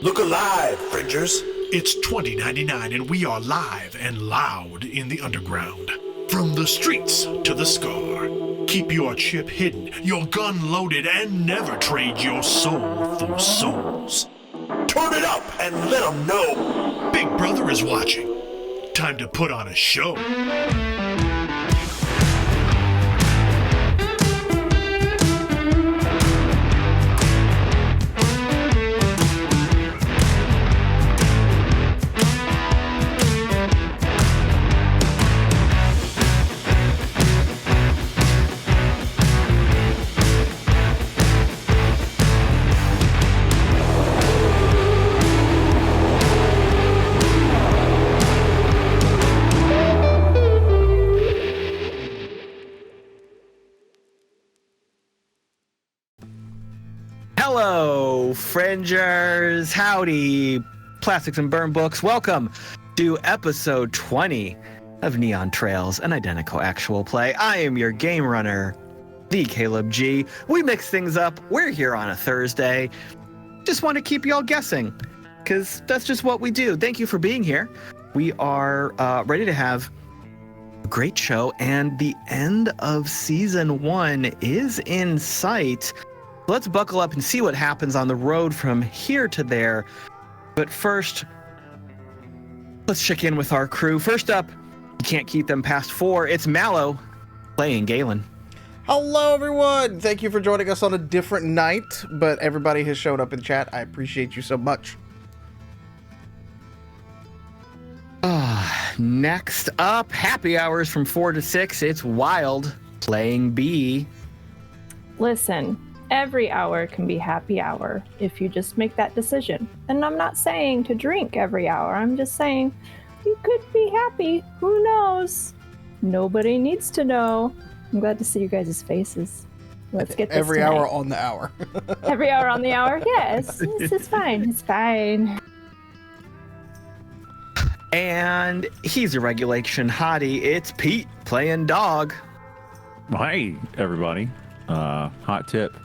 Look alive, Fringers. It's 2099 and we are live and loud in the underground. From the streets to the scar. Keep your chip hidden, your gun loaded, and never trade your soul for souls. Turn it up and let them know. Big Brother is watching. Time to put on a show. Hello, Fringers. Howdy, Plastics and Burn Books. Welcome to episode 20 of Neon Trails, an Identical actual play. I am your game runner, the Caleb G. We mix things up. We're here on a Thursday. Just want to keep y'all guessing, because that's just what we do. Thank you for being here. We are ready to have a great show, and the end of season 1 is in sight. Let's buckle up and see what happens on the road from here to there. But first, let's check in with our crew. First up, you can't keep them past 4. It's Mallo playing Galen. Hello, everyone. Thank you for joining us on a different night, but everybody has showed up in chat. I appreciate you so much. Next up, happy hours from 4 to 6. It's Wild playing B. Listen. Every hour can be happy hour if you just make that decision. And I'm not saying to drink every hour. I'm just saying you could be happy. Who knows? Nobody needs to know. I'm glad to see you guys' faces. Let's get this every tonight. hour on the hour. Every hour on the hour? Yes. It's fine. It's fine. And he's a regulation hottie. It's Pete playing Dog. Hi, everybody. Hot tip.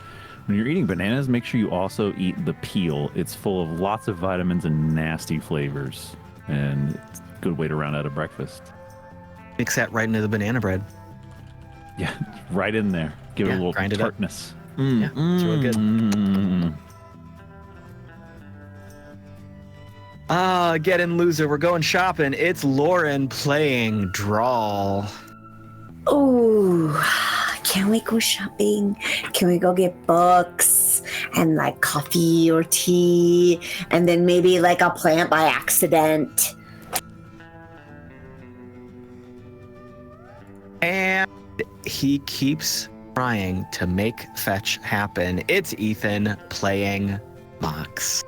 When you're eating bananas, make sure you also eat the peel. It's full of lots of vitamins and nasty flavors. And it's a good way to round out a breakfast. Mix that right into the banana bread. Yeah, right in there. Give it a little grind it tartness. Yeah, it's real good. Get in, loser. We're going shopping. It's Lauren playing Drall. Oh, can we go shopping? Can we go get books and like coffee or tea and then maybe like a plant by accident? And he keeps trying to make fetch happen. It's Ethan playing Mox.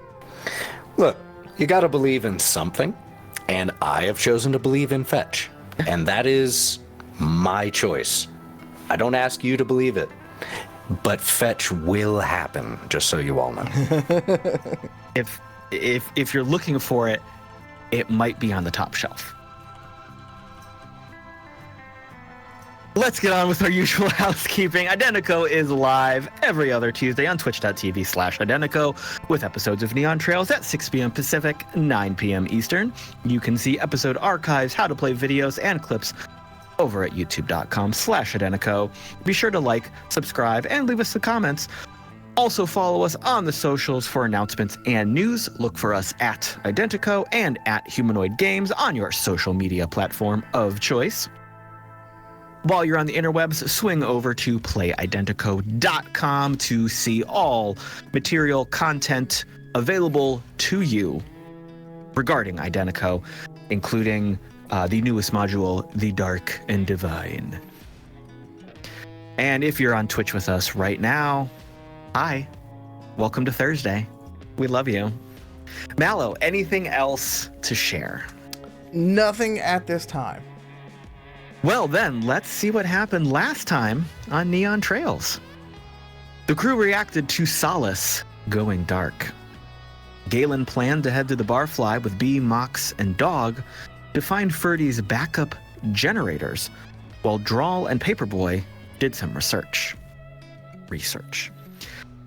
Look, you gotta believe in something, and I have chosen to believe in fetch, and that is my choice. I don't ask you to believe it, but fetch will happen, just so you all know. If you're looking for it, it might be on the top shelf. Let's get on with our usual housekeeping. Identico is live every other Tuesday on twitch.tv/Identico with episodes of Neon Trails at 6 p.m. Pacific, 9 p.m. Eastern. You can see episode archives, how to play videos, and clips over at youtube.com/Identico. Be sure to like, subscribe, and leave us the comments. Also follow us on the socials for announcements and news. Look for us at Identico and at Humanoid Games on your social media platform of choice. While you're on the interwebs, swing over to playidentico.com to see all material content available to you regarding Identico, including the newest module, The Dark and Divine. And if you're on Twitch with us right now, hi, welcome to Thursday. We love you. Mallo, anything else to share? Nothing at this time. Well then, let's see what happened last time on Neon Trails. The crew reacted to Solace going dark. Galen planned to head to the Barfly with Bee, Mox, and Dog to find Ferdy's backup generators, while Drall and Paperboy did some research.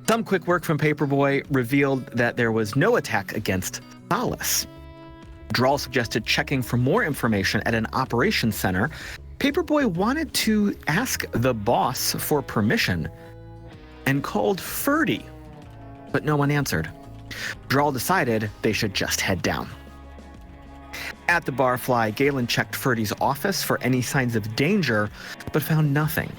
Some quick work from Paperboy revealed that there was no attack against Solace. Drall suggested checking for more information at an operations center. Paperboy wanted to ask the boss for permission and called Ferdy, but no one answered. Drall decided they should just head down. At the Barfly, Galen checked Ferdy's office for any signs of danger, but found nothing.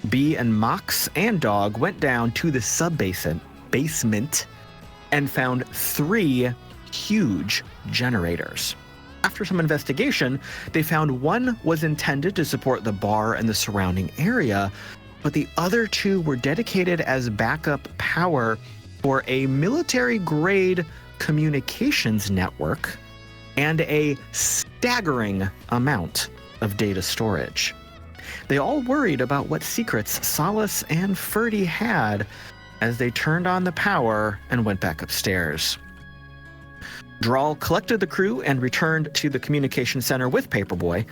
Bee and Mox and Dog went down to the basement and found 3 huge generators. After some investigation, they found one was intended to support the bar and the surrounding area, but the other 2 were dedicated as backup power for a military-grade communications network and a staggering amount of data storage. They all worried about what secrets Solace and Ferdy had as they turned on the power and went back upstairs. Drall collected the crew and returned to the communication center with Paperboy,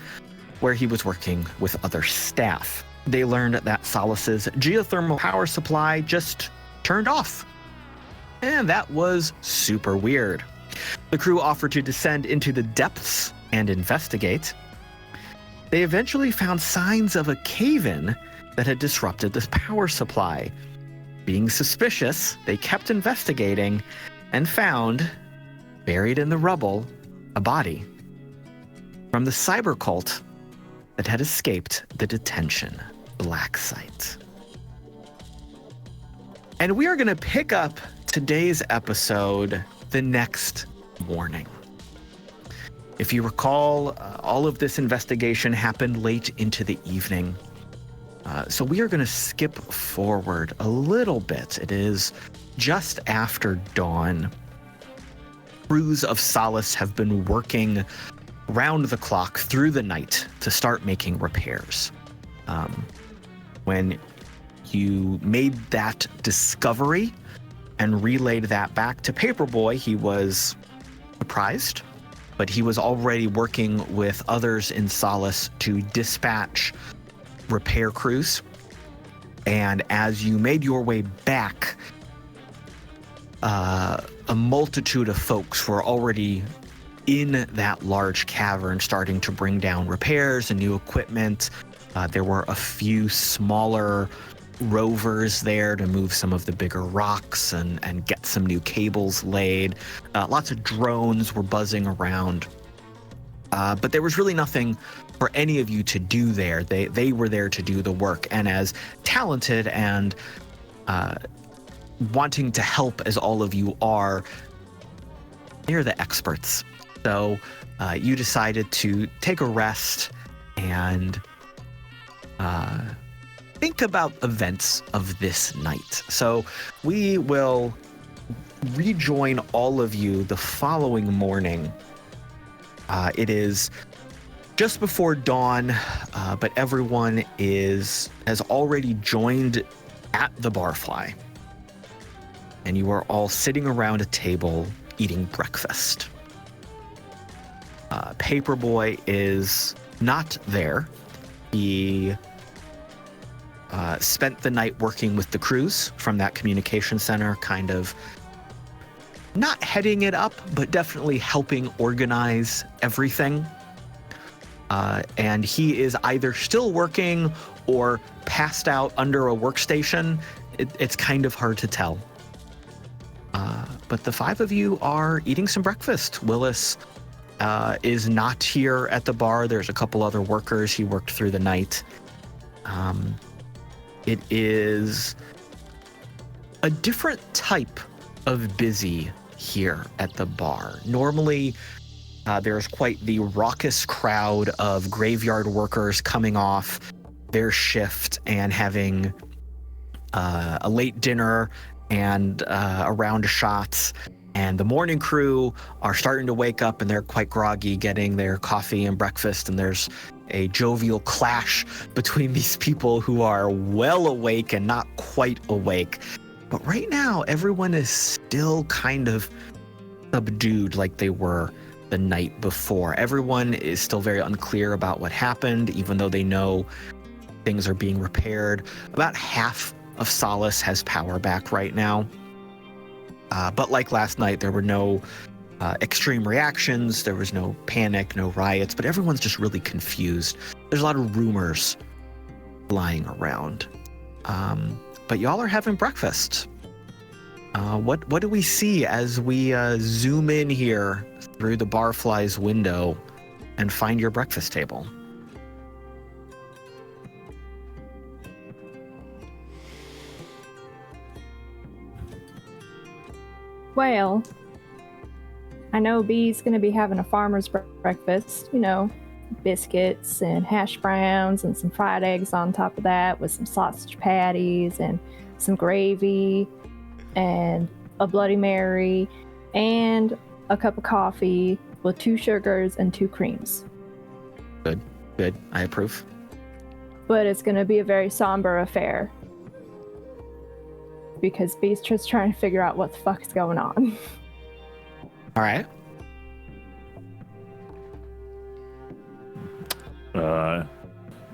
where he was working with other staff. They learned that Solace's geothermal power supply just turned off. And that was super weird. The crew offered to descend into the depths and investigate. They eventually found signs of a cave-in that had disrupted this power supply. Being suspicious, they kept investigating and found, buried in the rubble, a body from the cyber cult that had escaped the detention black site. And we are going to pick up today's episode the next morning. If you recall, all of this investigation happened late into the evening. So we are going to skip forward a little bit. It is just after dawn. Crews of Solace have been working round the clock through the night to start making repairs. When you made that discovery and relayed that back to Paperboy, he was surprised, but he was already working with others in Solace to dispatch repair crews. And as you made your way back, a multitude of folks were already in that large cavern starting to bring down repairs and new equipment. There were a few smaller rovers there to move some of the bigger rocks and get some new cables laid. Lots of drones were buzzing around. But there was really nothing for any of you to do there. They were there to do the work. And as talented and wanting to help as all of you are, they're the experts. So you decided to take a rest and think about events of this night. So we will rejoin all of you the following morning. It is just before dawn, but everyone has already joined at the Barfly. And you are all sitting around a table eating breakfast. Paperboy is not there. He spent the night working with the crews from that communication center, kind of not heading it up, but definitely helping organize everything. And he is either still working or passed out under a workstation. It's kind of hard to tell. But the 5 of you are eating some breakfast. Willis is not here at the bar. There's a couple other workers. He worked through the night. It is a different type of busy here at the bar. Normally, there's quite the raucous crowd of graveyard workers coming off their shift and having a late dinner and a round of shots. And the morning crew are starting to wake up and they're quite groggy, getting their coffee and breakfast. And there's a jovial clash between these people who are well awake and not quite awake. But right now, everyone is still kind of subdued like they were the night before. Everyone is still very unclear about what happened, even though they know things are being repaired. About half of Solace has power back right now. But like last night, there were no extreme reactions. There was no panic, no riots, but everyone's just really confused. There's a lot of rumors flying around. But y'all are having breakfast. What do we see as we zoom in here through the barfly's window and find your breakfast table? Well, I know B's going to be having a farmer's breakfast, you know, biscuits and hash browns and some fried eggs on top of that with some sausage patties and some gravy and a Bloody Mary and a cup of coffee with 2 sugars and 2 creams. Good. I approve. But it's going to be a very somber affair because B's just trying to figure out what the fuck is going on. All right.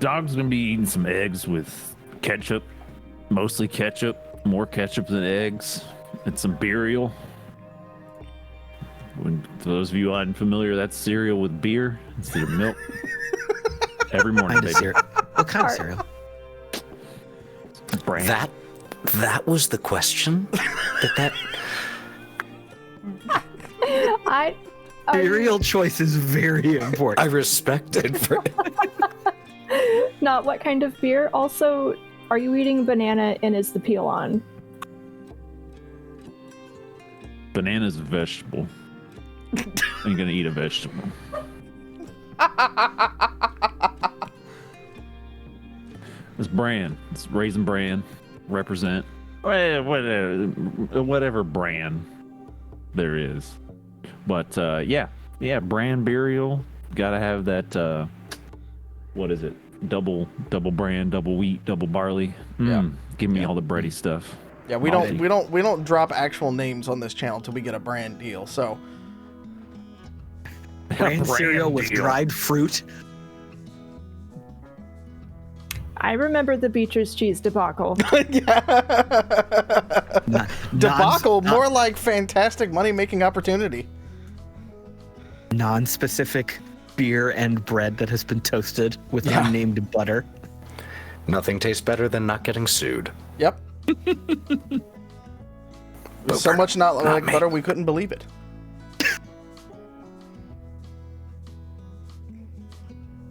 Dog's gonna be eating some eggs with ketchup, mostly ketchup, more ketchup than eggs, and some burial. For those of you unfamiliar, that's cereal with beer instead of milk. Every morning, baby. What kind of cereal? Brand. That was the question? Cereal choice is very important. I respect it. Not what kind of beer. Also, are you eating banana and is the peel on? Banana's a vegetable. I'm gonna eat a vegetable. It's bran. It's Raisin Bran. Represent. Whatever brand there is. But yeah, bran burial. Gotta have that. What is it? Double bran, double wheat, double barley. Give me all the bready stuff. Yeah, we don't drop actual names on this channel till we get a brand deal. So Brand cereal with dried fruit. I remember the Beecher's cheese debacle. Debacle, more like fantastic money-making opportunity. Non-specific beer and bread that has been toasted with unnamed butter. Nothing tastes better than not getting sued. Yep. So much not like butter, we couldn't believe it.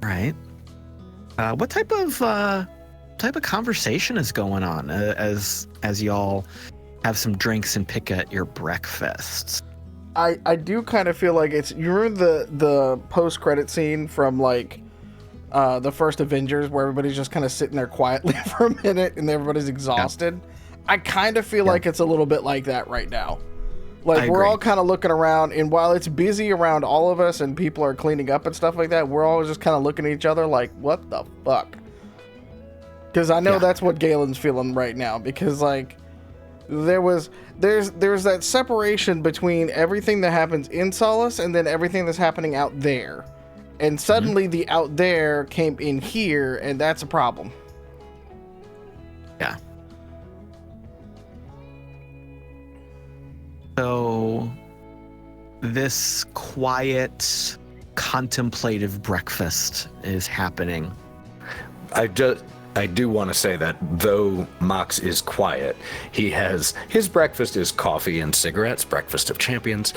Right. What type of conversation is going on as y'all have some drinks and pick at your breakfasts? I do kind of feel like you remember the post-credit scene from like the first Avengers where everybody's just kind of sitting there quietly for a minute and everybody's exhausted. I kind of feel like it's a little bit like that right now. Like we're all kind of looking around, and while it's busy around all of us and people are cleaning up and stuff like that, we're all just kind of looking at each other like, what the fuck? Because I know that's what Galen's feeling right now, because like there's that separation between everything that happens in Solace and then everything that's happening out there. And suddenly the out there came in here, and that's a problem. Yeah. So this quiet, contemplative breakfast is happening. I do want to say that though Mox is quiet, his breakfast is coffee and cigarettes, breakfast of champions,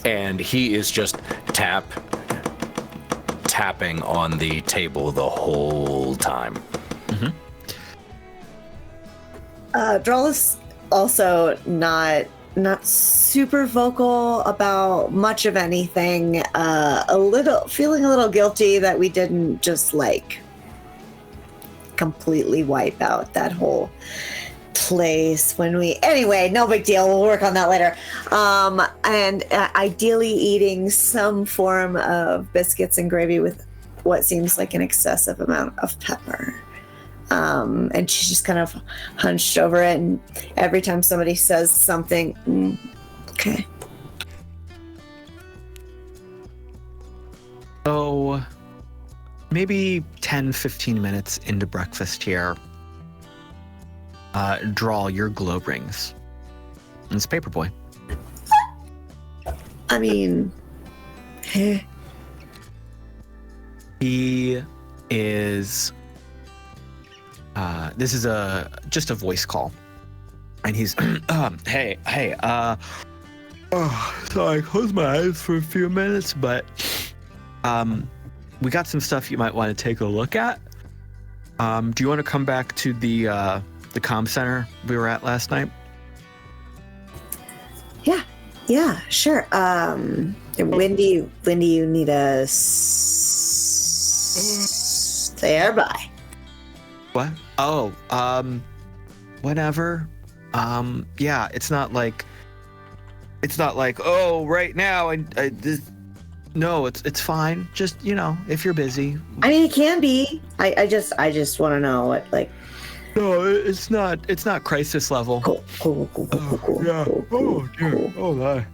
and he is just tapping on the table the whole time. Drall is also not super vocal about much of anything. Feeling a little guilty that we didn't just like completely wipe out that whole place anyway, no big deal, we'll work on that later. And ideally eating some form of biscuits and gravy with what seems like an excessive amount of pepper. And she's just kind of hunched over it, and every time somebody says something, okay. So maybe 10-15 minutes into breakfast here, Drall your glow rings. And it's Paperboy. I mean, he is. This is just a voice call, and he's hey, sorry, I closed my eyes for a few minutes, but we got some stuff you might want to take a look at. Do you want to come back to the comm center we were at last night? yeah, sure. When do you need a stay by? What? Oh, whenever. Yeah, it's not like, oh, right now. No, it's fine. Just, if you're busy. I mean, it can be. I just want to know what, like. No, it's not crisis level. Cool. Yeah. Oh, dear. Oh, my.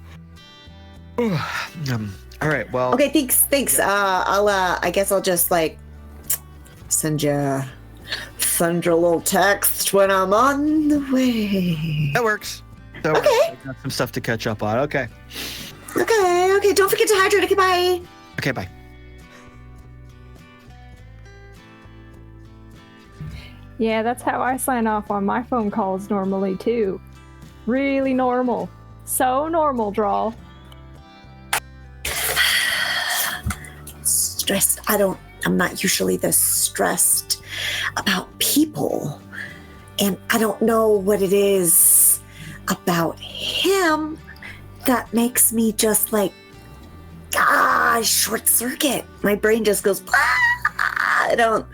All right. Well. Okay. Thanks. I guess I'll just send you a little text when I'm on the way. That works. Okay. I got some stuff to catch up on. Okay. Okay. Don't forget to hydrate. Okay. Bye. Okay. Bye. Yeah, that's how I sign off on my phone calls normally, too. Really normal. So normal, Drall. Stressed. I'm not usually this stressed about people. And I don't know what it is about him that makes me just short circuit. My brain just goes, I don't.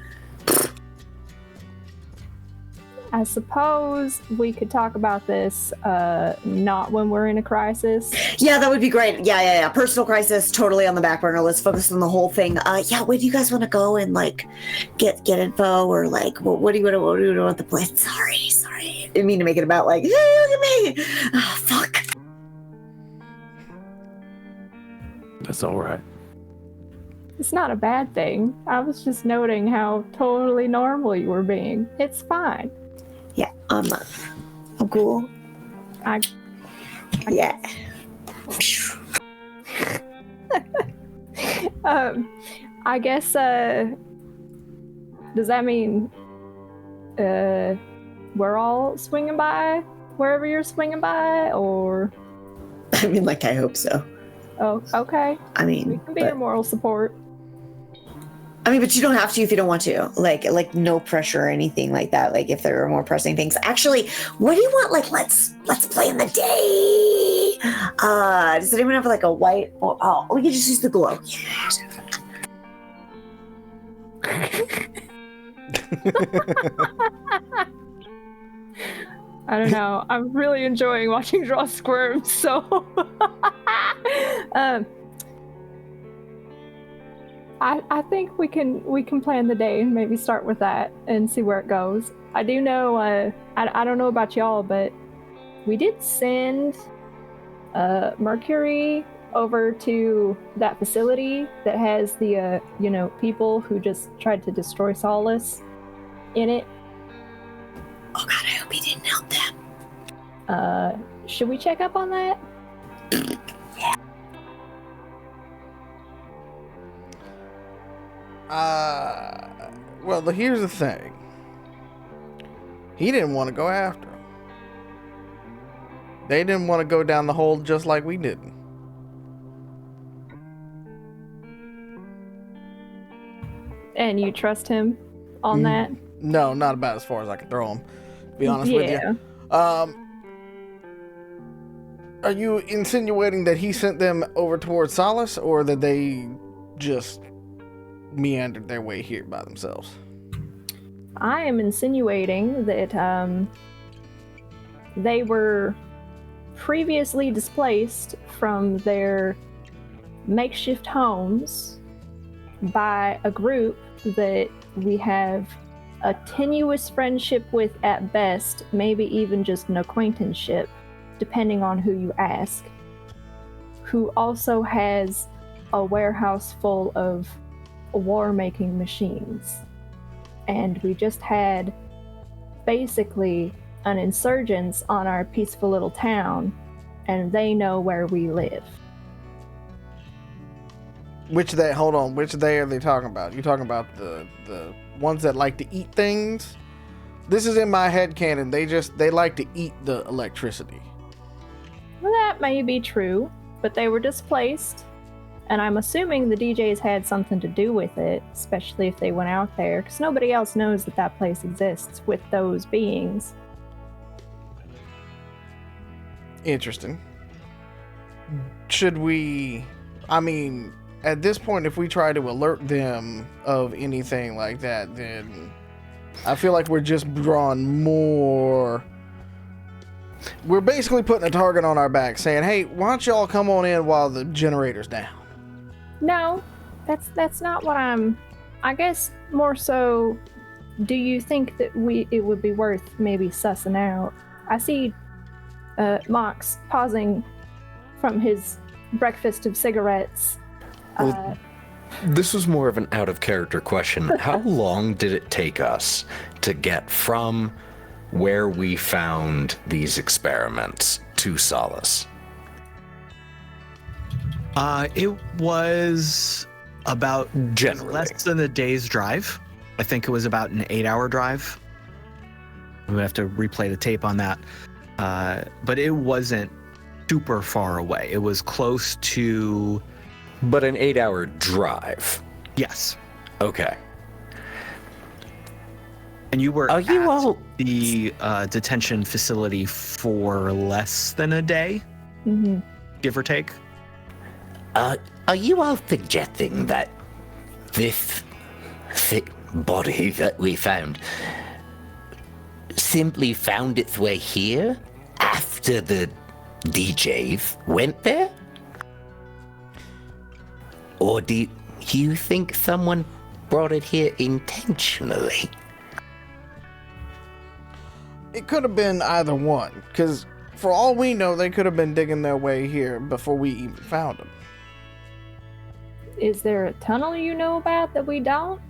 I suppose we could talk about this not when we're in a crisis. Yeah, that would be great. Yeah. Personal crisis, totally on the back burner. Let's focus on the whole thing. Where do you guys want to go and get info or what do you want the place? Sorry. I didn't mean to make it about hey, look at me. Oh, fuck. That's all right. It's not a bad thing. I was just noting how totally normal you were being. It's fine. Yeah, I'm cool. Yeah. I guess, does that mean, we're all swinging by wherever you're swinging by, or? I mean, I hope so. Oh, okay. I mean, we can be your moral support. I mean, but you don't have to if you don't want to. No pressure or anything like that. If there are more pressing things. Actually, what do you want? Let's play in the day. Does anyone have a white? Oh, we can just use the glow. I don't know. I'm really enjoying watching Drall squirm. So, I think we can plan the day and maybe start with that and see where it goes. I do know. I don't know about y'all, but we did send Mercury over to that facility that has the people who just tried to destroy Solace in it. Oh God, I hope he didn't help them. Should we check up on that? Yeah. Well, here's the thing. He didn't want to go after him. They didn't want to go down the hole just like we did. And you trust him on that? No, not about as far as I can throw him, to be honest with you. Are you insinuating that he sent them over towards Solace, or that they just meandered their way here by themselves? I am insinuating that they were previously displaced from their makeshift homes by a group that we have a tenuous friendship with at best, maybe even just an acquaintanceship, depending on who you ask, who also has a warehouse full of war-making machines. And we just had basically an insurgence on our peaceful little town, and they know where we live. Which they are they talking about? You talking about the ones that like to eat things? This is in my head canon. They like to eat the electricity. Well, that may be true, but they were displaced, and I'm assuming the DJs had something to do with it, especially if they went out there, because nobody else knows that that place exists with those beings. Interesting. Should we... I mean, at this point, if we try to alert them of anything like that, then I feel like we're just drawing more... We're basically putting a target on our back, saying, hey, why don't y'all come on in while the generator's down? No, that's not what I'm... I guess more so, do you think that it would be worth maybe sussing out? I see Mox pausing from his breakfast of cigarettes. Well, this was more of an out-of-character question. How long did it take us to get from where we found these experiments to Solace? It was about Generally. less than a day's drive. I think it was about an 8-hour drive. We have to replay the tape on that. But it wasn't super far away. It was close to... But an 8-hour drive. Yes. Okay. And you were Are you at all- the detention facility for less than a day, Mm-hmm. give or take? Are you all suggesting that this thick body that we found simply found its way here after the DJs went there? Or do you think someone brought it here intentionally? It could have been either one, because for all we know, they could have been digging their way here before we even found them. Is there a tunnel you know about that we don't?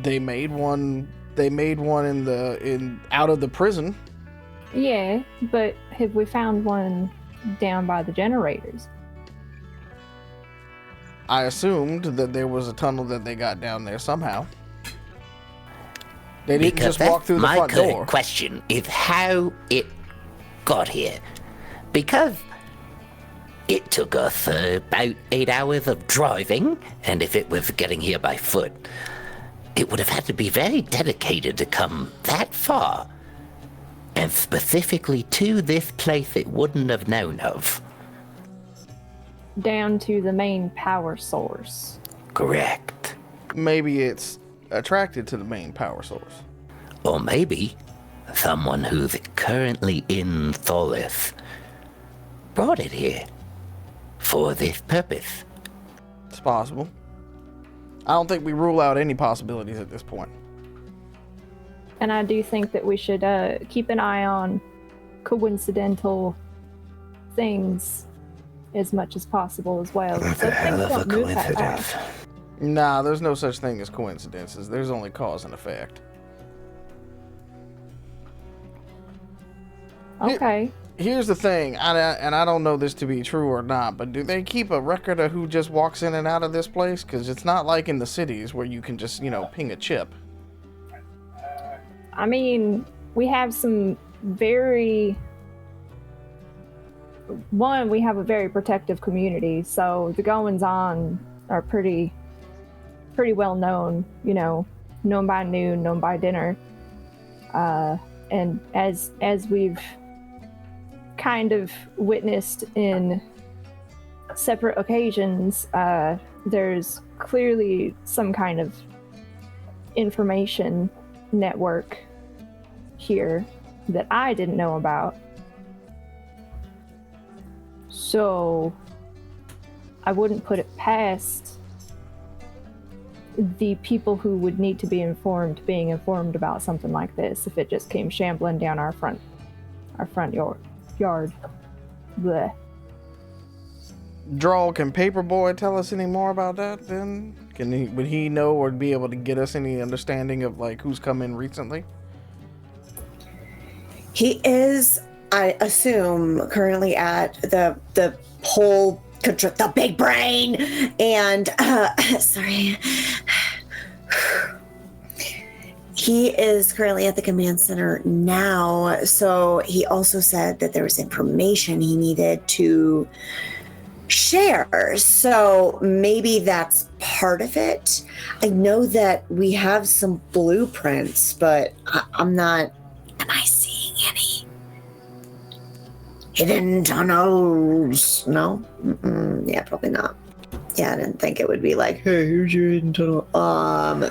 They made one. They made one in out of the prison. Yeah, but have we found one down by the generators? I assumed that there was a tunnel that they got down there somehow. They didn't Because just walk through the my front current door. question is how it got here. Because it took us about 8 hours of driving, and if it was getting here by foot, it would have had to be very dedicated to come that far. And specifically to this place it wouldn't have known of. Down to the main power source. Correct. Maybe it's attracted to the main power source. Or maybe someone who's currently in Solace brought it here for this purpose. It's possible. I don't think we rule out any possibilities at this point. And I do think that we should keep an eye on coincidental things as much as possible as well. What So the hell things of a don't move that coincidence. fast. Nah, there's no such thing as coincidences. There's only cause and effect. Okay. Here's the thing, and I don't know this to be true or not, but do they keep a record of who just walks in and out of this place? Because it's not like in the cities where you can just, ping a chip. I mean, we have some very... One, we have a very protective community, so the goings-on are pretty well known, known by noon, known by dinner. And as we've kind of witnessed in separate occasions, there's clearly some kind of information network here that I didn't know about. So I wouldn't put it past the people who would need to be informed being informed about something like this if it just came shambling down our front yard. Bleh. Drall, can Paperboy tell us any more about that then? Would he know or be able to get us any understanding of who's come in recently? He is, I assume, currently at the whole the big brain, and sorry. He is currently at the command center now, so he also said that there was information he needed to share. So maybe that's part of it. I know that we have some blueprints, but I'm not. Am I seeing any hidden tunnels? No? Yeah, probably not. Yeah, I didn't think it would be like, hey, here's your hidden tunnel.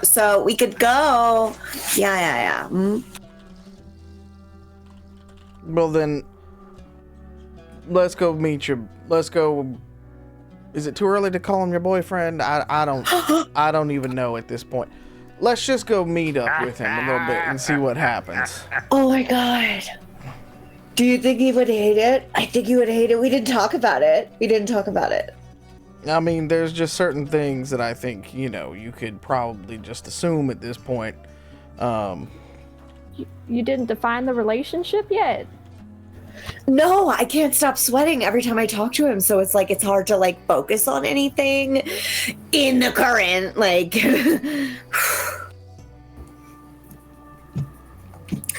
So we could go. Yeah. Well then, let's go meet your. Let's go. Is it too early to call him your boyfriend? I don't even know at this point. Let's just go meet up with him a little bit and see what happens. Oh my god. Do you think he would hate it? I think he would hate it. We didn't talk about it. I mean, there's just certain things that I think, you could probably just assume at this point. You didn't define the relationship yet. No, I can't stop sweating every time I talk to him, so it's like it's hard to like focus on anything in the current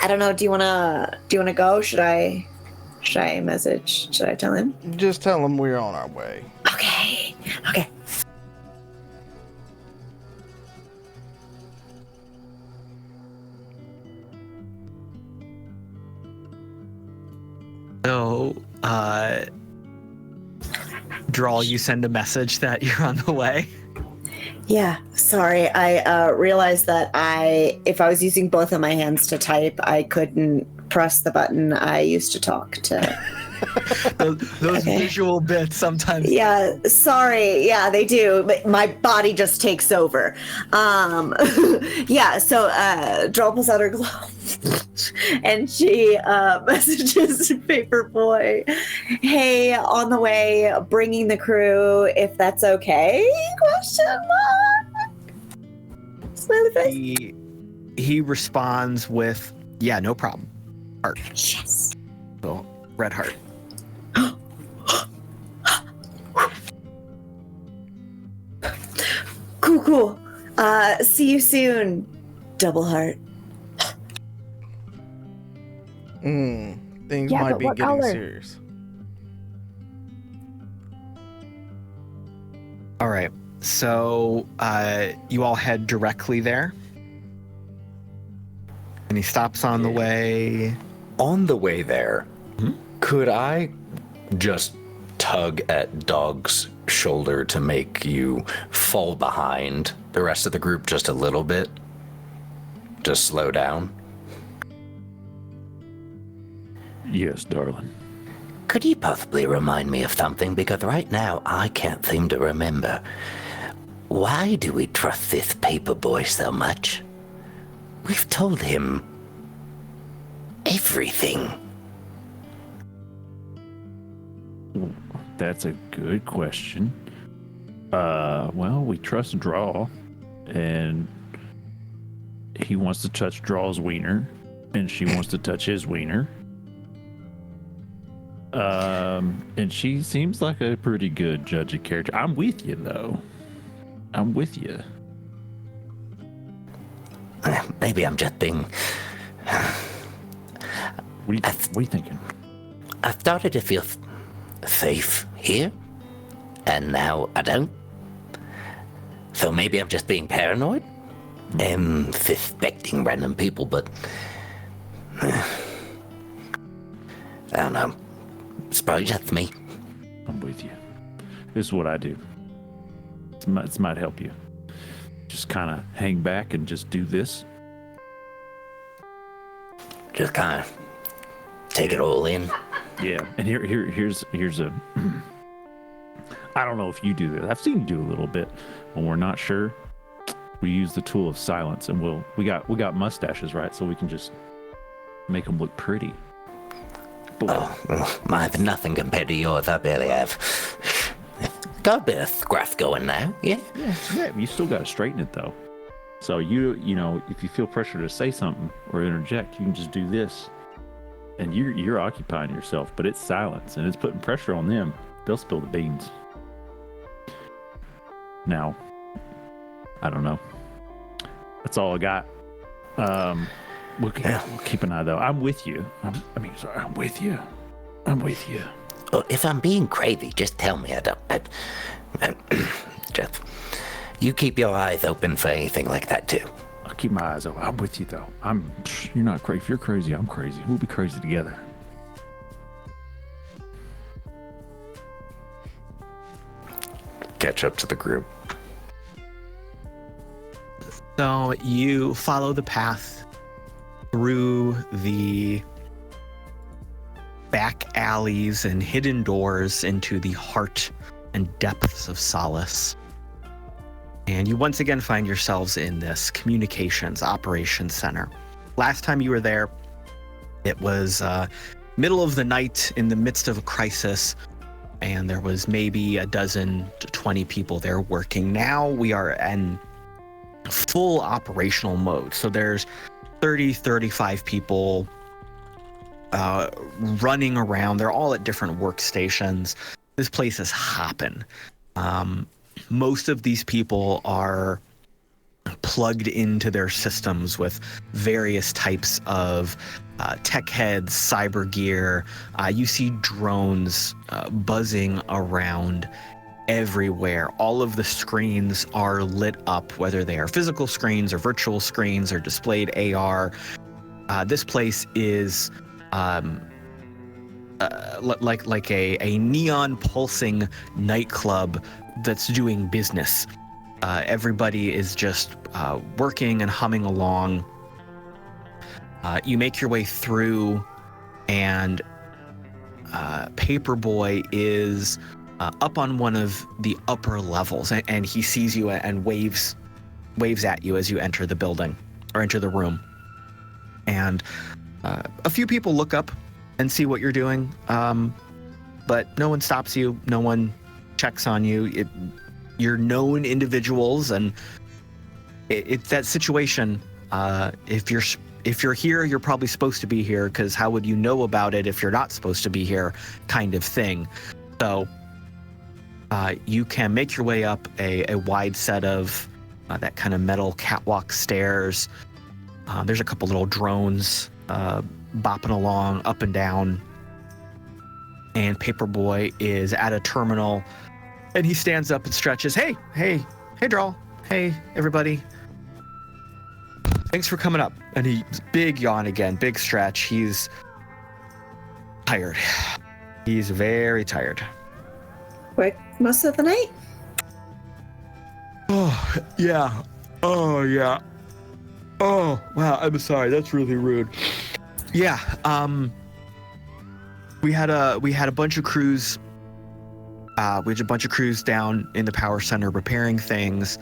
I don't know, do you wanna go? Should I message? Should I tell him? Just tell him we're on our way. Okay. So, Drall, you send a message that you're on the way. Yeah, sorry. I realized that if I was using both of my hands to type, I couldn't press the button I used to talk to. those visual bits sometimes. Yeah, sorry. Yeah, they do. But my body just takes over. Yeah, so Drall pulls out her glove and she messages Paperboy, hey, on the way, bringing the crew, if that's okay? Question mark? Smiley face. He responds with, yeah, no problem. Heart. Yes. So, red heart. Cool. See you soon. Double heart. Things Yeah, might but be what getting color? serious. All right. So you all head directly there. And he stops on the way. On the way there, could I just tug at Dog's shoulder to make you fall behind the rest of the group just a little bit? Just slow down? Yes, darling. Could you possibly remind me of something? Because right now I can't seem to remember. Why do we trust this Paperboy so much? We've told him everything. That's a good question. Well, we trust Drall, and he wants to touch Draw's wiener, and she wants to touch his wiener. And she seems like a pretty good judge of character. I'm with you, though. I'm with you. Maybe I'm just being... What are you thinking? I've started to feel safe here, and now I don't. So maybe I'm just being paranoid and suspecting random people, but I don't know. It's probably just me. I'm with you. This is what I do. This might help you. Just kind of hang back and just do this. Just kind of take it all in. Yeah, and here's a. I don't know if you do this. I've seen you do a little bit. When we're not sure, we use the tool of silence, and we got mustaches, right? So we can just make them look pretty. Oh, mine's nothing compared to yours. I barely have. Got a bit of scruff going now, yeah? Yeah. You still got to straighten it though. So you know, if you feel pressure to say something or interject, you can just do this, and you're occupying yourself, but it's silence and it's putting pressure on them. They'll spill the beans. Now, I don't know. That's all I got. We'll keep an eye though. I'm with you. I'm with you. I'm with you. Well, if I'm being crazy, just tell me. Just, you keep your eyes open for anything like that too. I'll keep my eyes open. I'm with you though. You're not crazy. If you're crazy, I'm crazy. We'll be crazy together. Catch up to the group. So you follow the path through the back alleys and hidden doors into the heart and depths of Solace. And you once again find yourselves in this communications operations center. Last time you were there, it was middle of the night in the midst of a crisis, and there was maybe a dozen to 20 people there working. Now we are in full operational mode. So there's 30, 35 people running around. They're all at different workstations. This place is hopping. Most of these people are plugged into their systems with various types of tech heads, cyber gear. You see drones buzzing around everywhere. All of the screens are lit up, whether they are physical screens or virtual screens or displayed AR. This place is like a neon pulsing nightclub that's doing business. Everybody is just working and humming along. You make your way through, and Paperboy is up on one of the upper levels, and he sees you and waves at you as you enter the building or enter the room. And a few people look up and see what you're doing, but no one stops you. No one checks on you. You're known individuals, and it's that situation. If you're here, you're probably supposed to be here, because how would you know about it if you're not supposed to be here, kind of thing. So you can make your way up a wide set of that kind of metal catwalk stairs. There's a couple little drones bopping along up and down. And Paperboy is at a terminal, and he stands up and stretches. Hey, Drall. Hey, everybody. Thanks for coming up. And he big yawn again, big stretch. He's tired. He's very tired. Work most of the night? Oh, yeah. Oh, yeah. Oh, wow. I'm sorry. That's really rude. Yeah. We had a bunch of crews. We had a bunch of crews down in the power center repairing things.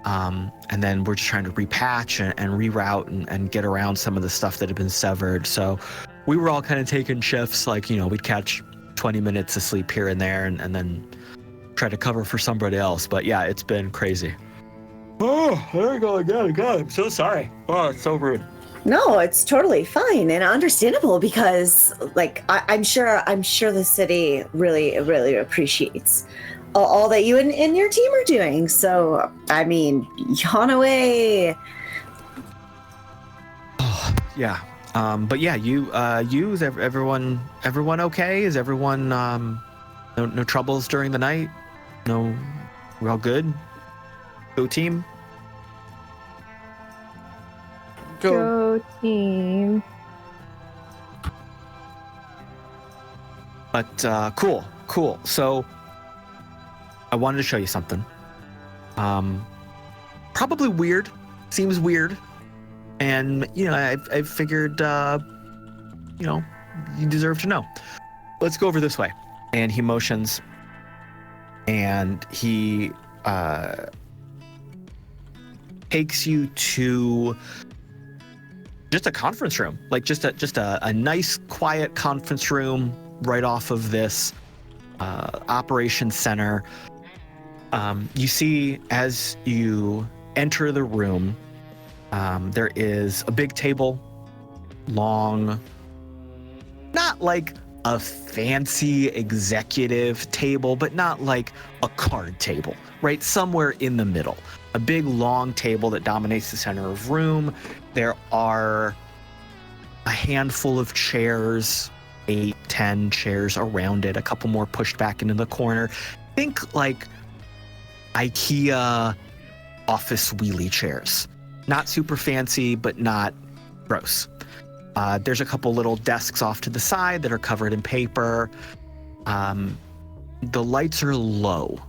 And then we're just trying to repatch and reroute and get around some of the stuff that had been severed. So we were all kind of taking shifts, like, we'd catch 20 minutes of sleep here and there, and then try to cover for somebody else. But yeah, it's been crazy. Oh, there we go again. God, I'm so sorry. Oh, it's so rude. No, it's totally fine and understandable, because I'm sure the city really appreciates all that you and your team are doing. So, I mean, yawn away. Oh, yeah. But yeah, is everyone okay? Is everyone, no troubles during the night? No, we're all good? Go team? Go team. But, cool. So, I wanted to show you something. Probably weird. Seems weird. And, I figured, you deserve to know. Let's go over this way. And he motions, and he takes you to just a conference room, like just a nice, quiet conference room right off of this operations center. You see, as you enter the room, there is a big table, long, not like a fancy executive table, but not like a card table, right? Somewhere in the middle. A big long table that dominates the center of room. There are a handful of chairs, 8, 10 chairs around it, a couple more pushed back into the corner. Think like IKEA office wheelie chairs. Not super fancy, but not gross. There's a couple little desks off to the side that are covered in paper. The lights are low.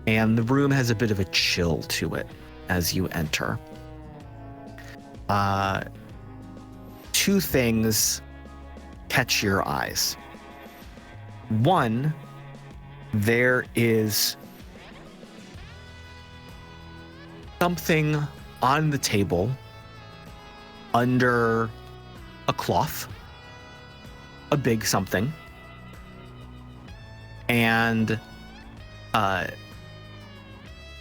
And the room has a bit of a chill to it as you enter. Two things catch your eyes. One, there is something on the table under a cloth, a big something, and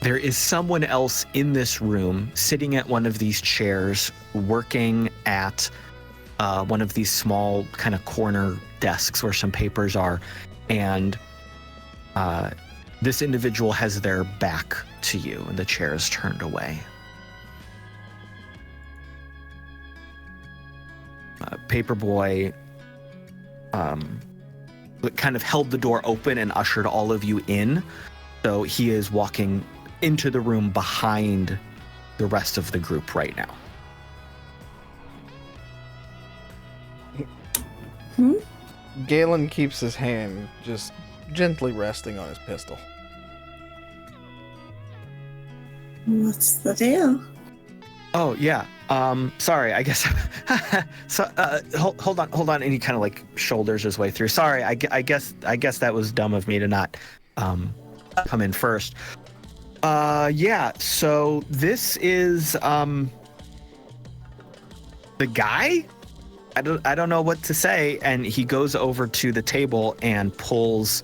there is someone else in this room sitting at one of these chairs working at one of these small kind of corner desks where some papers are, and this individual has their back to you and the chair is turned away. Paperboy kind of held the door open and ushered all of you in, so he is walking into the room behind the rest of the group right now. Galen keeps his hand just gently resting on his pistol. What's the deal? Oh yeah. Sorry, I guess. So, hold on. And he kind of like shoulders his way through. Sorry, I guess that was dumb of me to not come in first. Yeah. So this is the guy. I don't know what to say. And he goes over to the table and pulls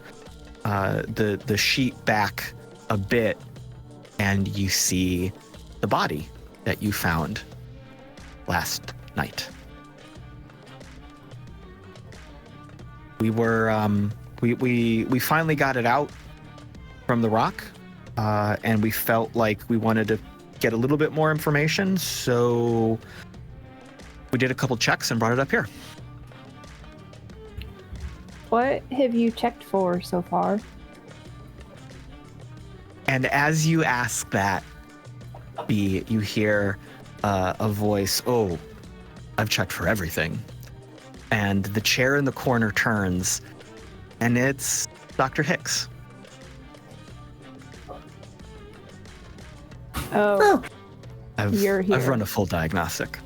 the sheet back a bit, and you see the body that you found last night. We were we finally got it out from the rock, and we felt like we wanted to get a little bit more information, so we did a couple checks and brought it up here. What have you checked for so far? And as you ask that, you hear a voice, "Oh, I've checked for everything." And the chair in the corner turns, and it's Dr. Hicks. Oh, I've here. run a full diagnostic.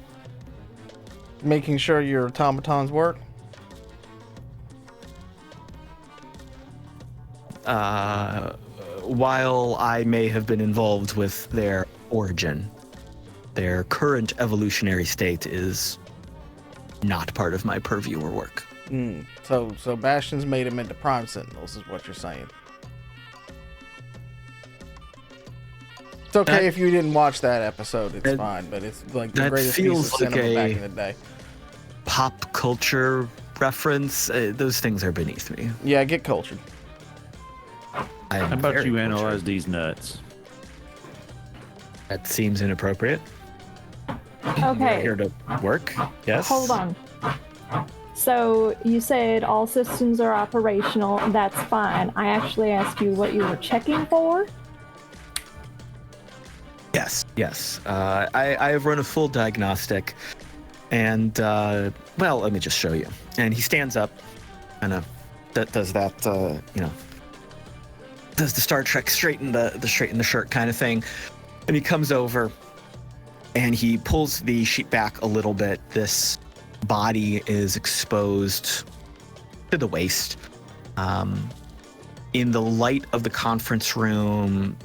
Making sure your automatons work. While I may have been involved with their origin, their current evolutionary state is not part of my purview or work. So Bastion's made him into Prime Sentinels, is what you're saying. It's okay if you didn't watch that episode. It's fine, but it's like the greatest piece of cinema back in the day. Pop culture reference. Those things are beneath me. Yeah, get cultured. How about you analyze these nuts? That seems inappropriate. Okay. Here to work. Yes. Hold on. So you said all systems are operational. That's fine. I actually asked you what you were checking for. Yes. I have run a full diagnostic, and well, let me just show you. And he stands up, and does that, does the Star Trek straighten the shirt kind of thing, and he comes over, and he pulls the sheet back a little bit. This body is exposed to the waist. In the light of the conference room,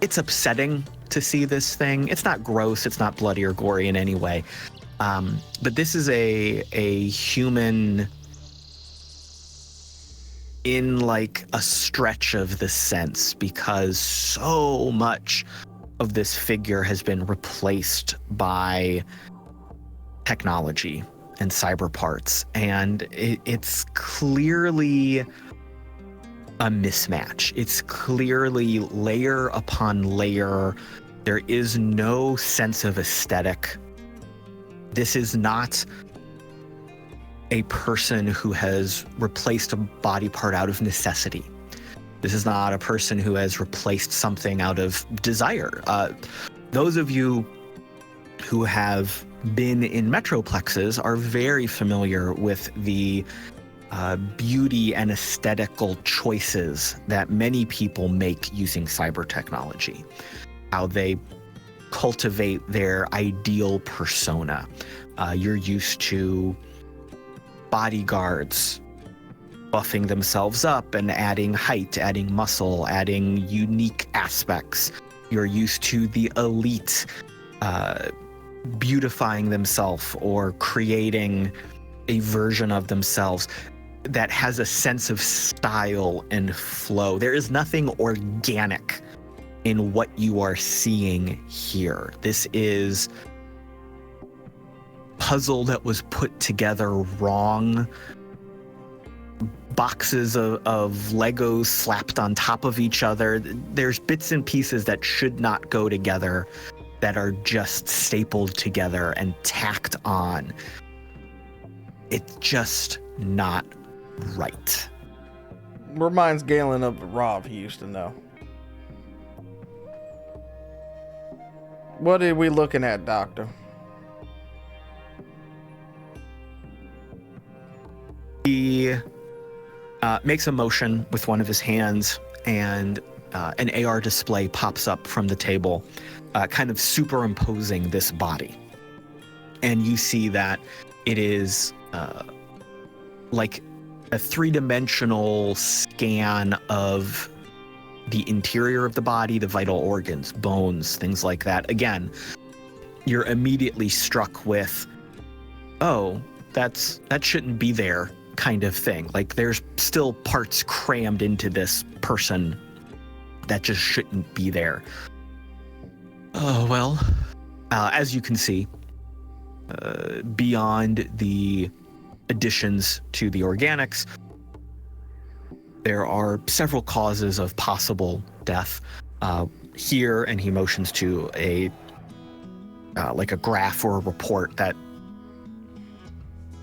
it's upsetting to see this thing. It's not gross, it's not bloody or gory in any way. But this is a human in like a stretch of the sense, because so much of this figure has been replaced by technology. and cyber parts, and it's clearly a mismatch. It's clearly layer upon layer. There is no sense of aesthetic. This is not a person who has replaced a body part out of necessity. This is not a person who has replaced something out of desire. Those of you who have been in metroplexes are very familiar with the beauty and aesthetical choices that many people make using cyber technology, how they cultivate their ideal persona. You're used to bodyguards buffing themselves up and adding height, adding muscle, adding unique aspects. You're used to the elite beautifying themselves or creating a version of themselves that has a sense of style and flow. There is nothing organic in what you are seeing here. This is puzzle that was put together wrong. Boxes of Legos slapped on top of each other. There's bits and pieces that should not go together that are just stapled together and tacked on. It's just not right. Reminds Galen of the Rob he used to know. What are we looking at, Doctor? He makes a motion with one of his hands, and an AR display pops up from the table, kind of superimposing this body. And you see that it is like a three-dimensional scan of the interior of the body, the vital organs, bones, things like that. Again, you're immediately struck with, oh, that shouldn't be there, kind of thing. Like, there's still parts crammed into this person that just shouldn't be there. Oh, well, as you can see, beyond the additions to the organics, there are several causes of possible death here, and he motions to a like a graph or a report that,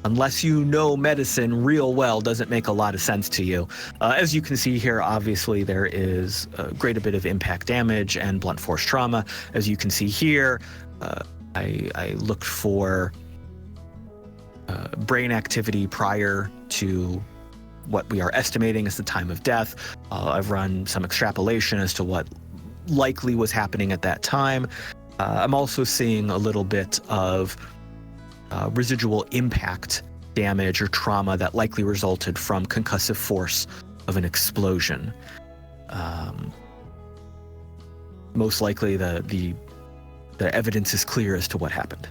unless you know medicine real well, doesn't make a lot of sense to you. As you can see here, obviously there is a great bit of impact damage and blunt force trauma. As you can see here, I looked for brain activity prior to what we are estimating as the time of death. I've run some extrapolation as to what likely was happening at that time. I'm also seeing a little bit of residual impact damage or trauma that likely resulted from concussive force of an explosion. Most likely the evidence is clear as to what happened.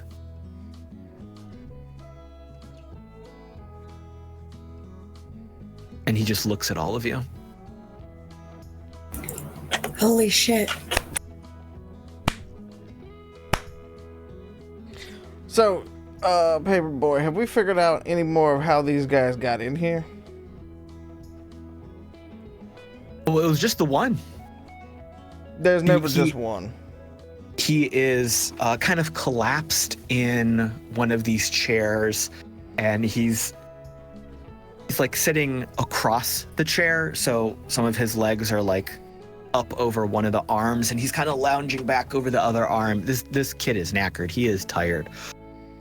And he just looks at all of you. Holy shit. So, Paperboy, have we figured out any more of how these guys got in here? Well, it was just the one. There's never just one. He is kind of collapsed in one of these chairs, and he's like sitting across the chair, so some of his legs are like up over one of the arms, and he's kind of lounging back over the other arm. This kid is knackered. He is tired.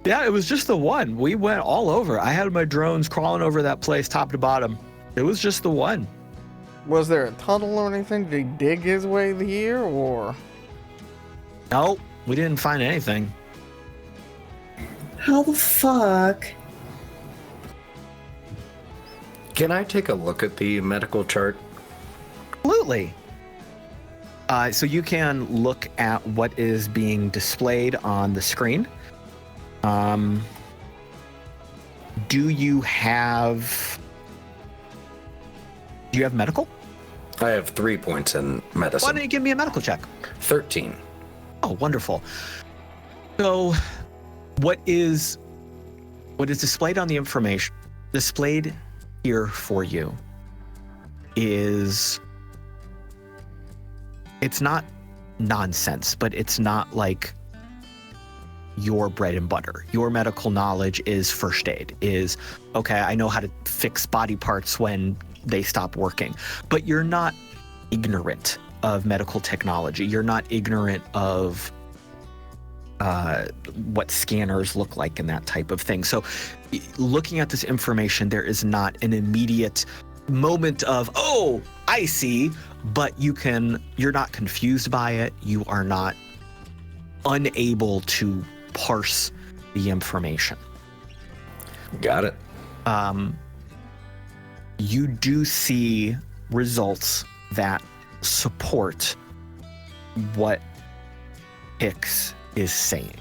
Yeah, it was just the one. We went all over. I had my drones crawling over that place top to bottom. It was just the one. Was there a tunnel or anything? Did he dig his way here, or? No, we didn't find anything. How the fuck? Can I take a look at the medical chart? Absolutely. So you can look at what is being displayed on the screen. Do you have medical? I have 3 points in medicine. Why don't you give me a medical check? 13. Oh, wonderful. So what is what is displayed on the information, displayed here for you is, it's not nonsense, but it's not like your bread and butter. Your medical knowledge is first aid, is, okay, I know how to fix body parts when they stop working, but you're not ignorant of medical technology. You're not ignorant of what scanners look like and that type of thing. So looking at this information, there is not an immediate moment of, oh, I see, but you're not confused by it. You are not unable to parse the information. Got it. You do see results that support what Hicks is saying.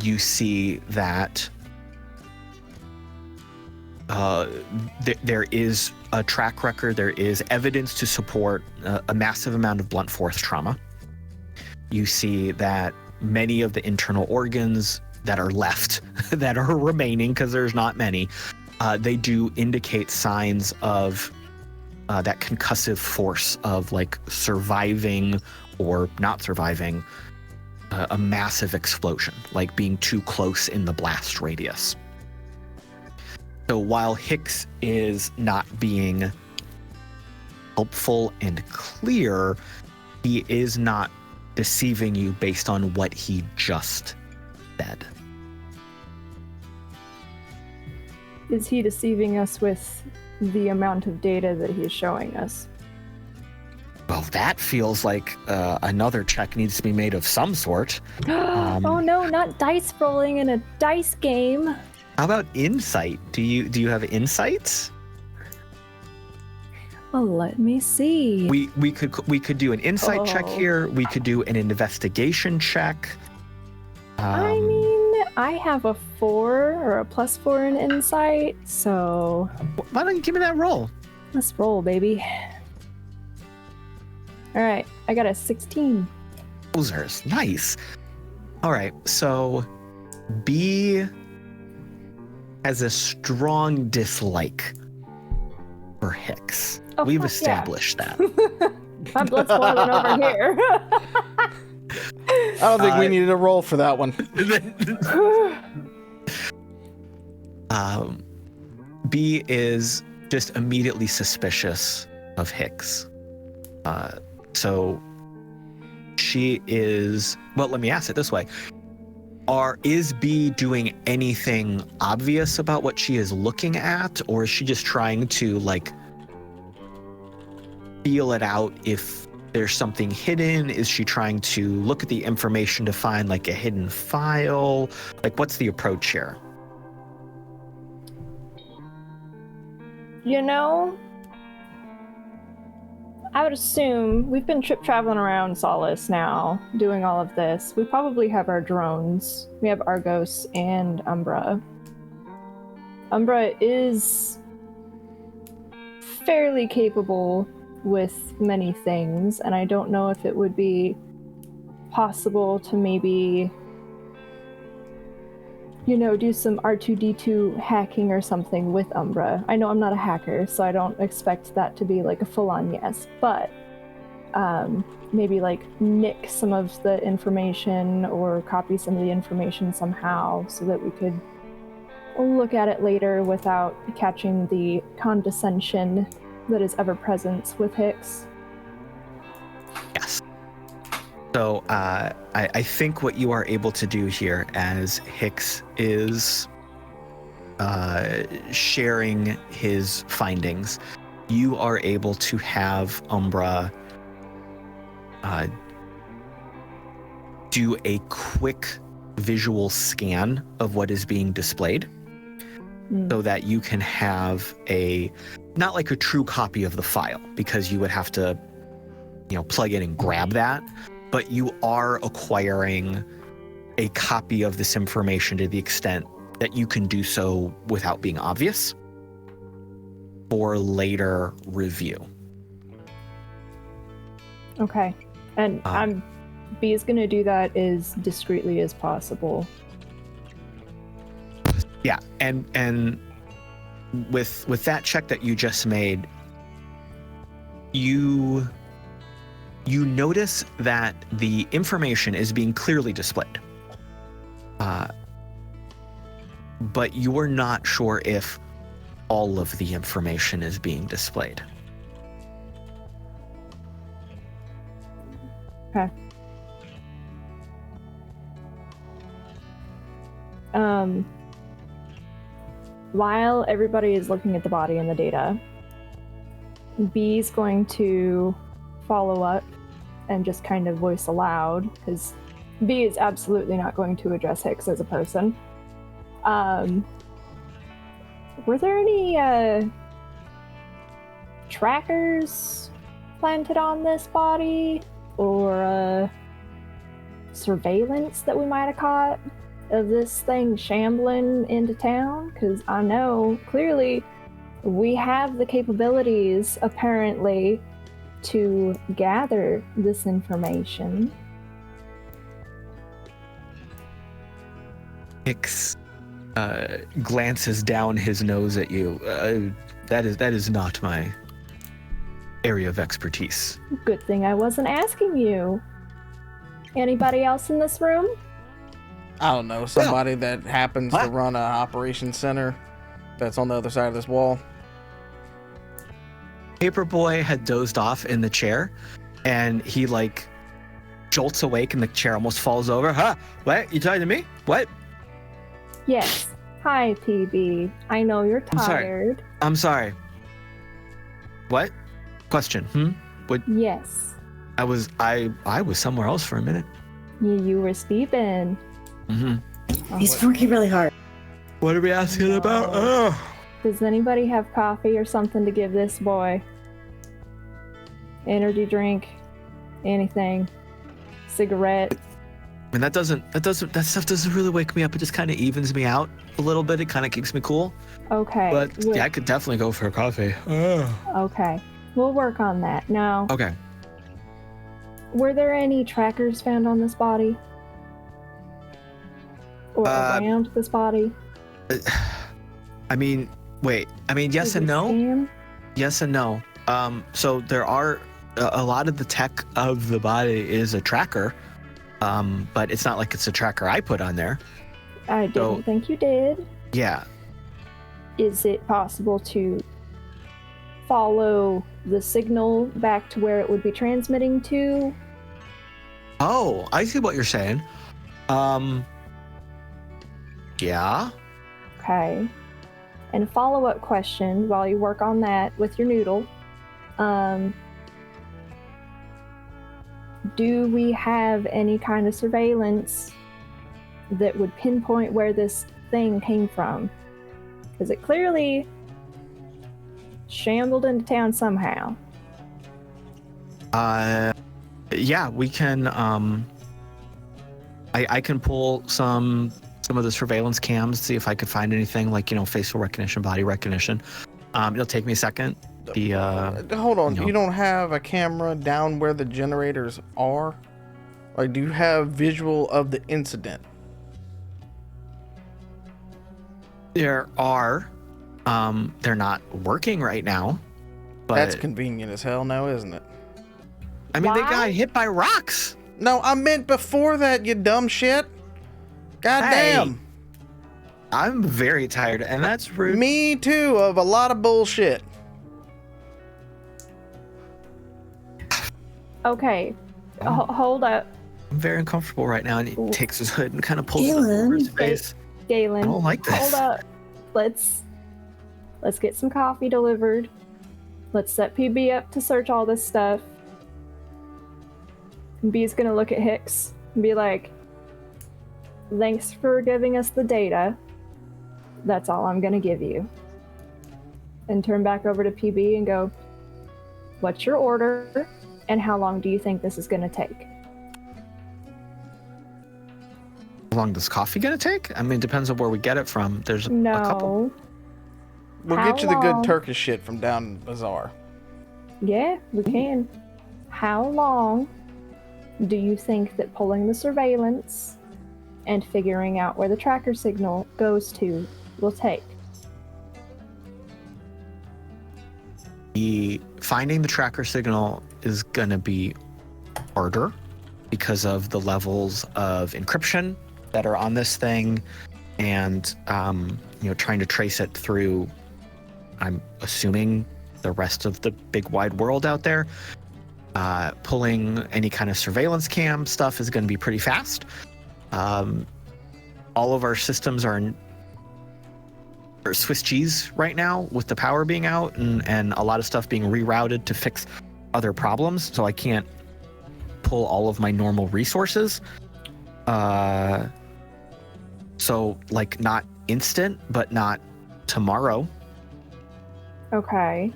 You see that there is a track record, there is evidence to support a massive amount of blunt force trauma. You see that many of the internal organs that are left, that are remaining, because there's not many, they do indicate signs of that concussive force of like surviving or not surviving a massive explosion, like being too close in the blast radius. So while Hicks is not being helpful and clear, he is not deceiving you based on what he just said. Is he deceiving us with the amount of data that he's showing us? Well, that feels like another check needs to be made of some sort. Oh no, not dice rolling in a dice game. How about insight? Do you have insights? Well, let me see. We could do an insight check here. We could do an investigation check. I mean, I have a 4 or a +4 in insight, so why don't you give me that roll? let's roll, baby. All right, I got a 16. Posers, nice. All right, so B has a strong dislike for Hicks. Oh, We've fuck yeah. established that. My blood's boiling over here. I don't think we needed a roll for that one. B is just immediately suspicious of Hicks. So she is, well, let me ask it this way. Is B doing anything obvious about what she is looking at, or is she just trying to like feel it out if there's something hidden? Is she trying to look at the information to find like a hidden file? Like, what's the approach here? You know, I would assume we've been traveling around Solace now, doing all of this. We probably have our drones. We have Argos and Umbra. Umbra is fairly capable with many things, and I don't know if it would be possible to maybe, you know, do some R2-D2 hacking or something with Umbra. I know I'm not a hacker, so I don't expect that to be like a full-on yes, but maybe like nick some of the information or copy some of the information somehow so that we could look at it later without catching the condescension that is ever present with Hicks. Yes. So I think what you are able to do here as Hicks is sharing his findings, you are able to have Umbra do a quick visual scan of what is being displayed so that you can have not like a true copy of the file, because you would have to, you know, plug in and grab that, but you are acquiring a copy of this information to the extent that you can do so without being obvious for later review. Okay. And B is going to do that as discreetly as possible. Yeah, and with that check that you just made, you notice that the information is being clearly displayed. But you're not sure if all of the information is being displayed. Okay. While everybody is looking at the body and the data, B's going to follow up and just kind of voice aloud, because B is absolutely not going to address Hicks as a person. Were there any trackers planted on this body, or surveillance that we might have caught of this thing shambling into town? Because I know clearly we have the capabilities, apparently, to gather this information. Hicks glances down his nose at you. That is not my area of expertise. Good thing I wasn't asking you. Anybody else in this room? I don't know, somebody that happens to run an operations center that's on the other side of this wall. Paperboy had dozed off in the chair, and he like jolts awake, and the chair almost falls over. Huh? What? You talking to me? What? Yes. Hi, PB. I know you're tired. I'm sorry. What? Question. What? Yes. I was somewhere else for a minute. You were sleeping. He's working really hard. What are we asking about? Does anybody have coffee or something to give this boy? Energy drink? Anything? Cigarette? And that stuff doesn't really wake me up. It just kind of evens me out a little bit. It kind of keeps me cool. Okay. But yeah, I could definitely go for a coffee. Okay. We'll work on that. Now, Okay. were there any trackers found on this body? Or around this body? I mean, yes and no. Scam? Yes and no. So there are a lot of the tech of the body is a tracker, but it's not like it's a tracker I put on there. I didn't think you did. Yeah. Is it possible to follow the signal back to where it would be transmitting to? Oh, I see what you're saying. Yeah. Okay. And a follow-up question while you work on that with your noodle. Do we have any kind of surveillance that would pinpoint where this thing came from? Because it clearly shambled into town somehow. Yeah, we can. I can pull some of the surveillance cams, see if I could find anything like facial recognition, body recognition. It'll take me a second. Hold on, you don't have a camera down where the generators are? Like, do you have visual of the incident? There are. They're not working right now. But That's convenient as hell now, isn't it? I mean, they Why? got hit by rocks. No, I meant before that, you dumb shit. God damn. I'm very tired, and that's rude. Me too, of a lot of bullshit. Okay. Hold up. I'm very uncomfortable right now, and he takes his hood and kind of pulls it Galen. over his face. Galen. I don't like this. Hold up. Let's get some coffee delivered. Let's set PB up to search all this stuff. And B's gonna look at Hicks and be like, thanks for giving us the data. That's all I'm gonna give you. And turn back over to PB and go, what's your order? And how long do you think this is gonna take? How long does coffee gonna take? I mean, it depends on where we get it from. There's a couple. No. We'll How get you the good long? Turkish shit from down in the bazaar. Yeah, we can. How long do you think that pulling the surveillance and figuring out where the tracker signal goes to will take? Finding the tracker signal is going to be harder because of the levels of encryption that are on this thing, and trying to trace it through, I'm assuming, the rest of the big wide world out there. Pulling any kind of surveillance cam stuff is going to be pretty fast. All of our systems are Swiss cheese right now with the power being out and a lot of stuff being rerouted to fix other problems. So I can't pull all of my normal resources. So like not instant, but not tomorrow. Okay.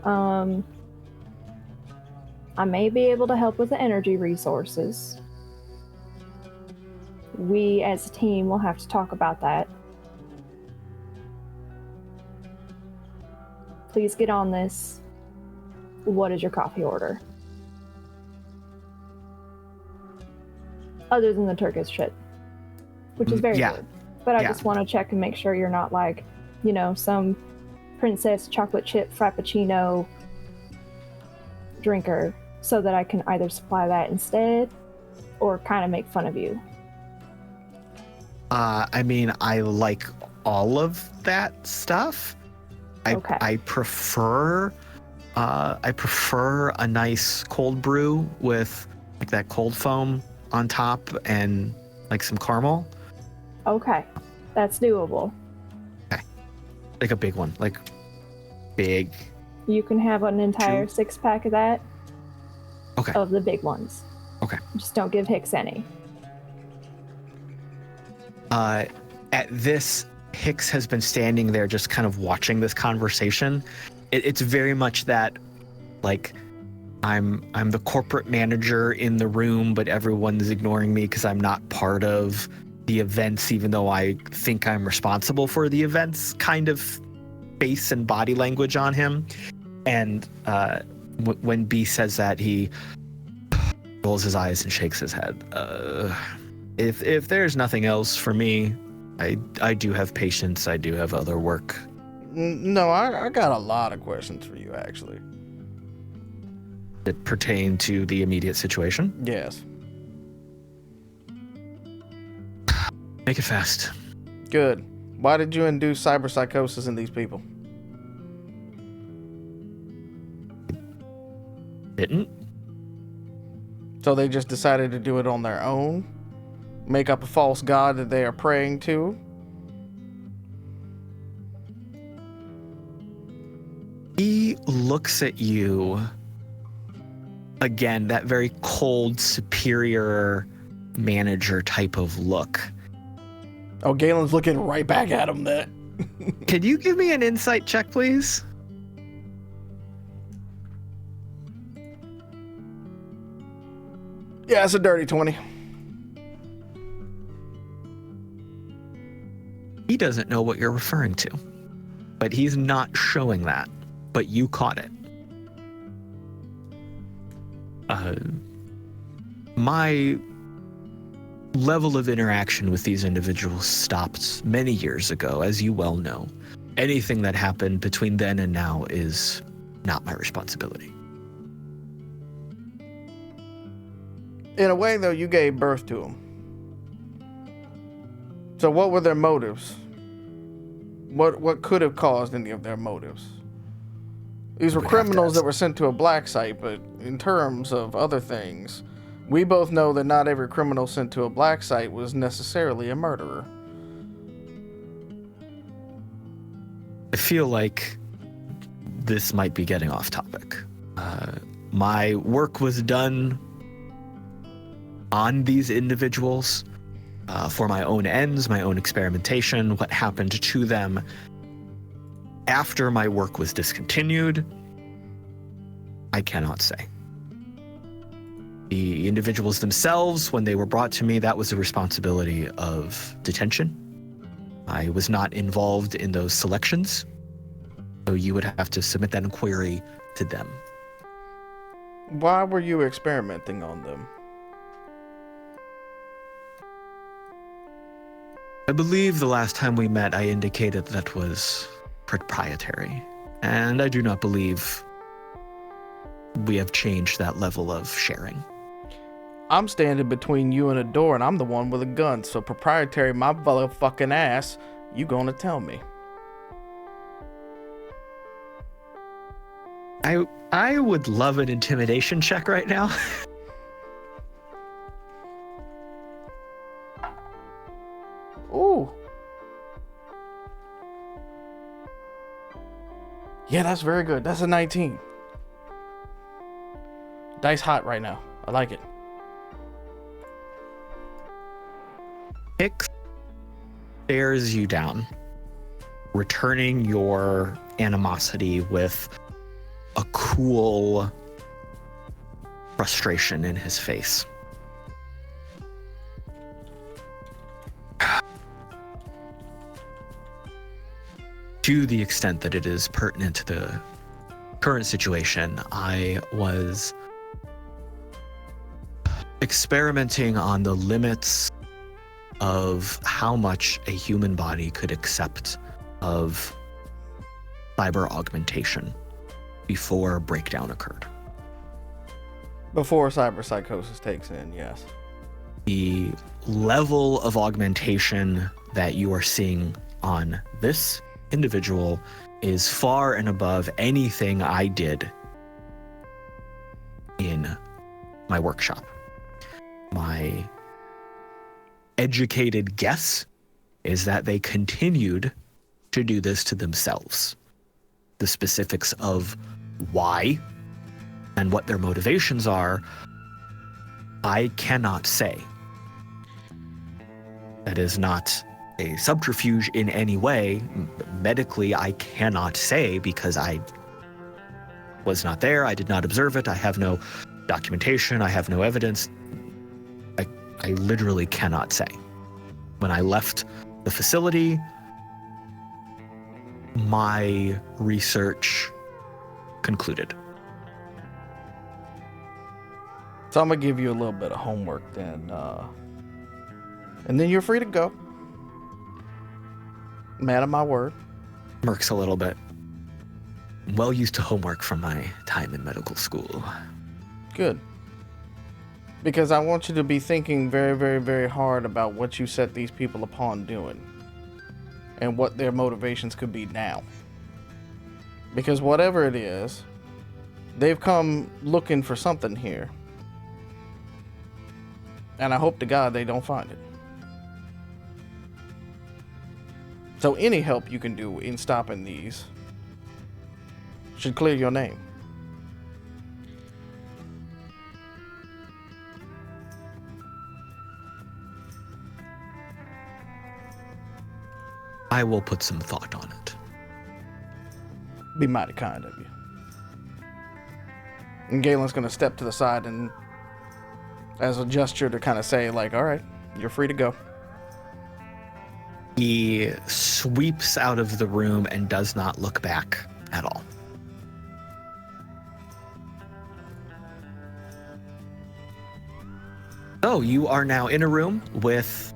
I may be able to help with the energy resources. We as a team will have to talk about that. Please get on this. What is your coffee order? Other than the Turkish shit, which is very good. But I just want to check and make sure you're not like, some princess chocolate chip frappuccino drinker, so that I can either supply that instead or kind of make fun of you. I mean, I like all of that stuff. Okay. I prefer a nice cold brew with like that cold foam on top and like some caramel. Okay, that's doable. Okay, like a big one, like big. You can have an entire 6-pack of that. Okay. Of the big ones. Okay. Just don't give Hicks any. At this, Hicks has been standing there just kind of watching this conversation. It's very much that, like, I'm the corporate manager in the room, but everyone's ignoring me because I'm not part of the events, even though I think I'm responsible for the events, kind of face and body language on him. And when B says that, he rolls his eyes and shakes his head. If there's nothing else for me, I do have patience. I do have other work. No, I got a lot of questions for you, actually. That pertain to the immediate situation? Yes. Make it fast. Good. Why did you induce cyberpsychosis in these people? Didn't? So they just decided to do it on their own? Make up a false god that they are praying to? He looks at you again, that very cold, superior manager type of look. Oh, Galen's looking right back at him then. Can you give me an insight check, please? Yeah, it's a dirty 20. He doesn't know what you're referring to, but he's not showing that, but you caught it. My level of interaction with these individuals stopped many years ago, as you well know. Anything that happened between then and now is not my responsibility. In a way, though, you gave birth to them. So what were their motives? What could have caused any of their motives? These were criminals that were sent to a black site, but in terms of other things, we both know that not every criminal sent to a black site was necessarily a murderer. I feel like this might be getting off topic. My work was done on these individuals for my own ends, my own experimentation. What happened to them after my work was discontinued, I cannot say. The individuals themselves, when they were brought to me, that was the responsibility of detention. I was not involved in those selections, so you would have to submit that inquiry to them. Why were you experimenting on them? I believe the last time we met, I indicated that was proprietary, and I do not believe we have changed that level of sharing. I'm standing between you and a door, and I'm the one with a gun, so proprietary my motherfucking ass, you gonna tell me. I would love an intimidation check right now. Ooh. Yeah, that's very good. That's a 19. Dice hot right now. I like it. Hicks stares you down, returning your animosity with a cool frustration in his face. To the extent that it is pertinent to the current situation, I was experimenting on the limits of how much a human body could accept of cyber augmentation before breakdown occurred. Before cyber psychosis takes in, yes. The level of augmentation that you are seeing on this individual is far and above anything I did in my workshop. My educated guess is that they continued to do this to themselves. The specifics of why and what their motivations are, I cannot say. That is not a subterfuge in any way. Medically, I cannot say because I was not there. I did not observe it. I have no documentation. I have no evidence. I literally cannot say. When I left the facility, my research concluded. So I'm gonna give you a little bit of homework then, and then you're free to go. Man of my word. Smirks a little bit. Well used to homework from my time in medical school. Good. Because I want you to be thinking very, very, very hard about what you set these people upon doing. And what their motivations could be now. Because whatever it is, they've come looking for something here. And I hope to God they don't find it. So any help you can do in stopping these should clear your name. I will put some thought on it. Be mighty kind of you. And Galen's gonna step to the side and as a gesture to kind of say, like, all right, you're free to go. He sweeps out of the room and does not look back at all. So you are now in a room with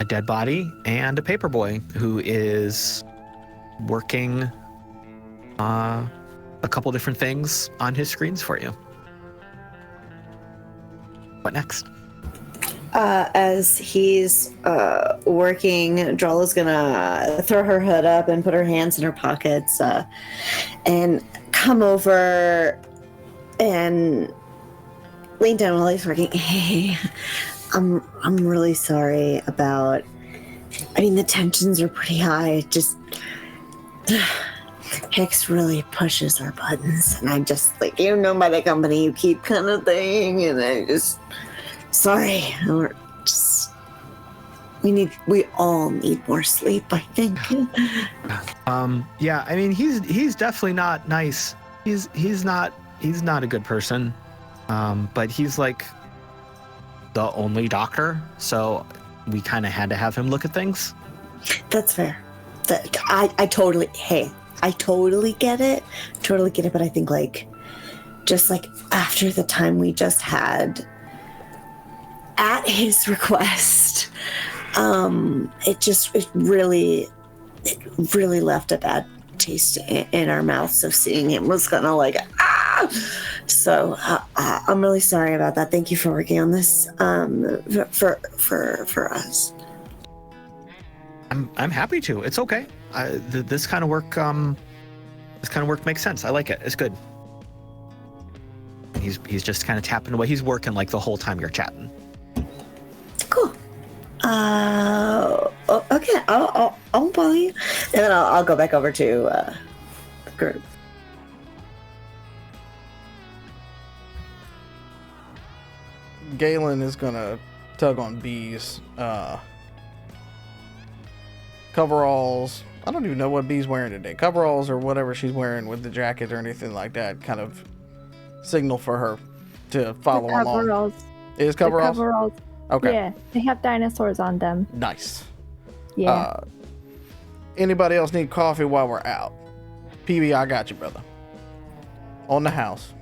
a dead body and a paperboy who is working a couple different things on his screens for you. What next? As he's working, Drall is gonna throw her hood up and put her hands in her pockets and come over and lean down while he's working. Hey, I'm really sorry about. I mean, the tensions are pretty high. Just Hicks really pushes our buttons, and I'm just like, you know, by the company you keep kind of thing, and I just. Sorry, we're just we all need more sleep, I think. Yeah, I mean he's definitely not nice. He's not a good person. But he's like the only doctor, so we kind of had to have him look at things. That's fair. I totally get it. But I think like just like after the time we just had, at his request, it really left a bad taste in our mouths. So seeing him was kind of like, So I'm really sorry about that. Thank you for working on this for us. I'm happy to. It's okay. This kind of work makes sense. I like it. It's good. He's just kind of tapping away. He's working like the whole time you're chatting. Cool. Okay. I'll bother you, and then I'll go back over to the group. Galen is gonna tug on B's coveralls. I don't even know what B's wearing today. Coveralls or whatever she's wearing with the jacket or anything like that. Kind of signal for her to follow along. Coveralls. It is coveralls? Coveralls. Okay. Yeah, they have dinosaurs on them. Nice. Yeah. Anybody else need coffee while we're out? PB, I got you, brother. On the house.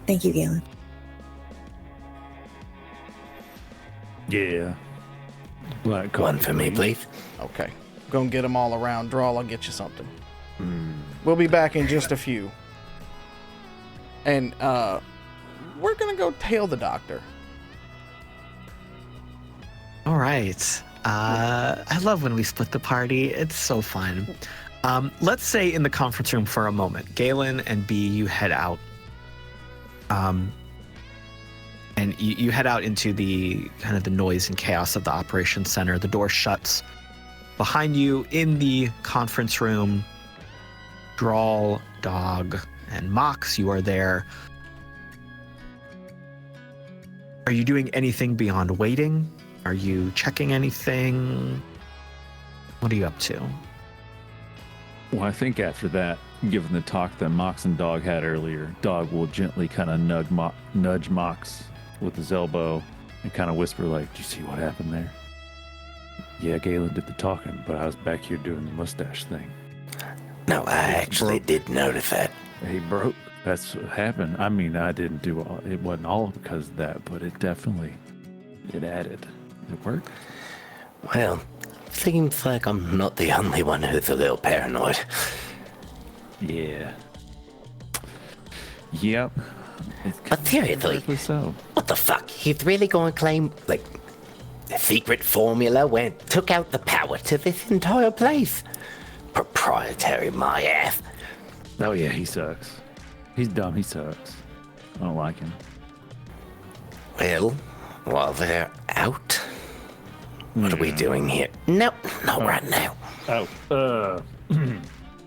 Thank you, Galen. Yeah. Black One for me, please. Okay. Gonna get them all around. Drall, I'll get you something. We'll be back in just a few. And we're gonna go tail the doctor. All right. I love when we split the party. It's so fun. Let's say in the conference room for a moment, Galen and B, you head out. And you head out into the kind of the noise and chaos of the operations center. The door shuts behind you. In the conference room, Drall, Dog, and Mox, you are there. Are you doing anything beyond waiting? Are you checking anything? What are you up to? Well, I think after that, given the talk that Mox and Dog had earlier, Dog will gently kind of nudge Mox with his elbow and kind of whisper like, "Did you see what happened there?" "Yeah, Galen did the talking, but I was back here doing the mustache thing." No, I actually did notice that. "Hey, bro, that's what happened. I mean, I didn't do all, it wasn't all because of that, but it definitely, it added. It worked." Well, seems like I'm not the only one who's a little paranoid. Yeah. Yep. But seriously, Exactly so. what the fuck? He's really going to claim, like, a secret formula where it took out the power to this entire place? Proprietary, my ass. Oh yeah, he sucks. He's dumb, he sucks. I don't like him. Well, while they're out, what are we doing here? Nope, not right now. Oh,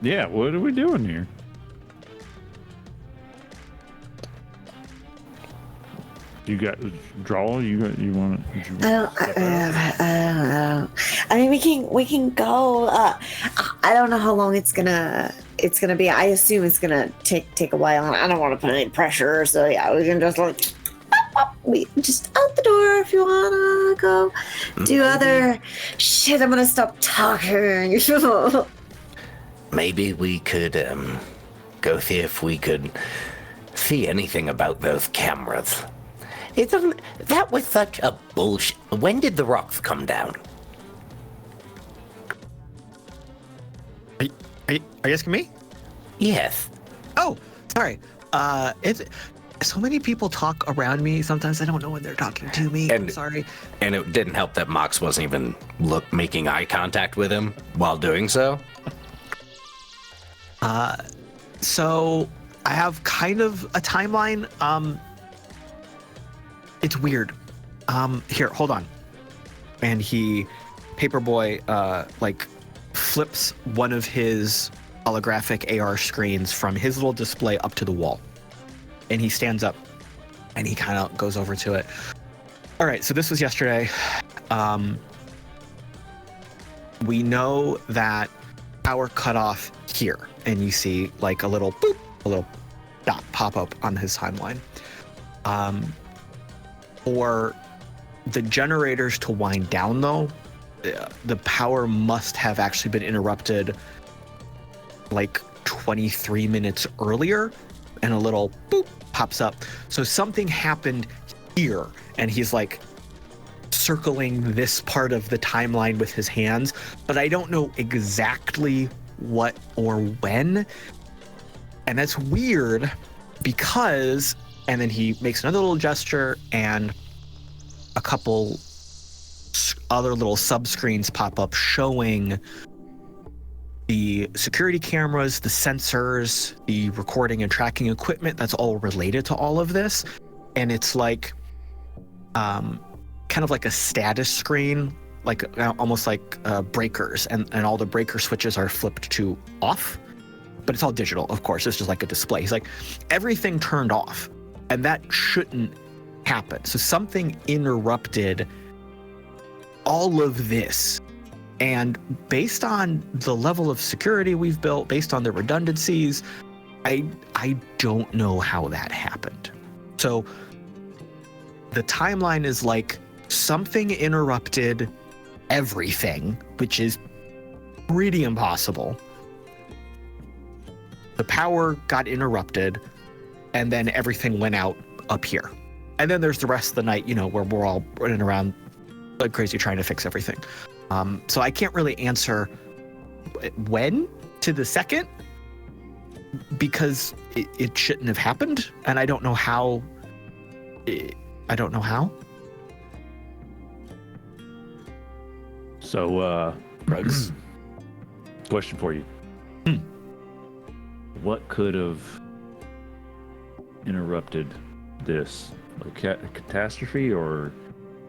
yeah, what are we doing here? You got Drall? You want to? I mean, we can go. I don't know how long it's gonna be. I assume it's gonna take a while. I don't want to put any pressure, so yeah, we can just like we just out the door if you wanna go do other shit. I'm gonna stop talking. Maybe we could go see if we could see anything about those cameras. That was such a bullshit. When did the rocks come down? Are you asking me? Yes. Oh, sorry. So many people talk around me. Sometimes I don't know when they're talking to me. I'm sorry. And it didn't help that Mox wasn't even making eye contact with him while doing so. So I have kind of a timeline. It's weird. Here, hold on. And Paperboy, like flips one of his holographic AR screens from his little display up to the wall. And he stands up and he kind of goes over to it. All right, so this was yesterday. We know that power cut off here, and you see like a little boop, a little dot pop up on his timeline. For the generators to wind down, though, the power must have actually been interrupted like 23 minutes earlier, and a little boop pops up. So something happened here, and he's like circling this part of the timeline with his hands, but I don't know exactly what or when. And that's weird because, and then he makes another little gesture and a couple other little sub-screens pop up showing the security cameras, the sensors, the recording and tracking equipment that's all related to all of this. And it's like kind of like a status screen, like almost like breakers, and all the breaker switches are flipped to off, but it's all digital, of course. It's just like a display. He's like, everything turned off, and that shouldn't happen. So something interrupted all of this. And based on the level of security we've built, based on the redundancies, I don't know how that happened. So the timeline is like something interrupted everything, which is pretty impossible. The power got interrupted, and then everything went out up here. And then there's the rest of the night, where we're all running around like crazy trying to fix everything. So I can't really answer when to the second because it shouldn't have happened, and I don't know how. So, Rugs. Question for you. What could have interrupted this? A catastrophe, or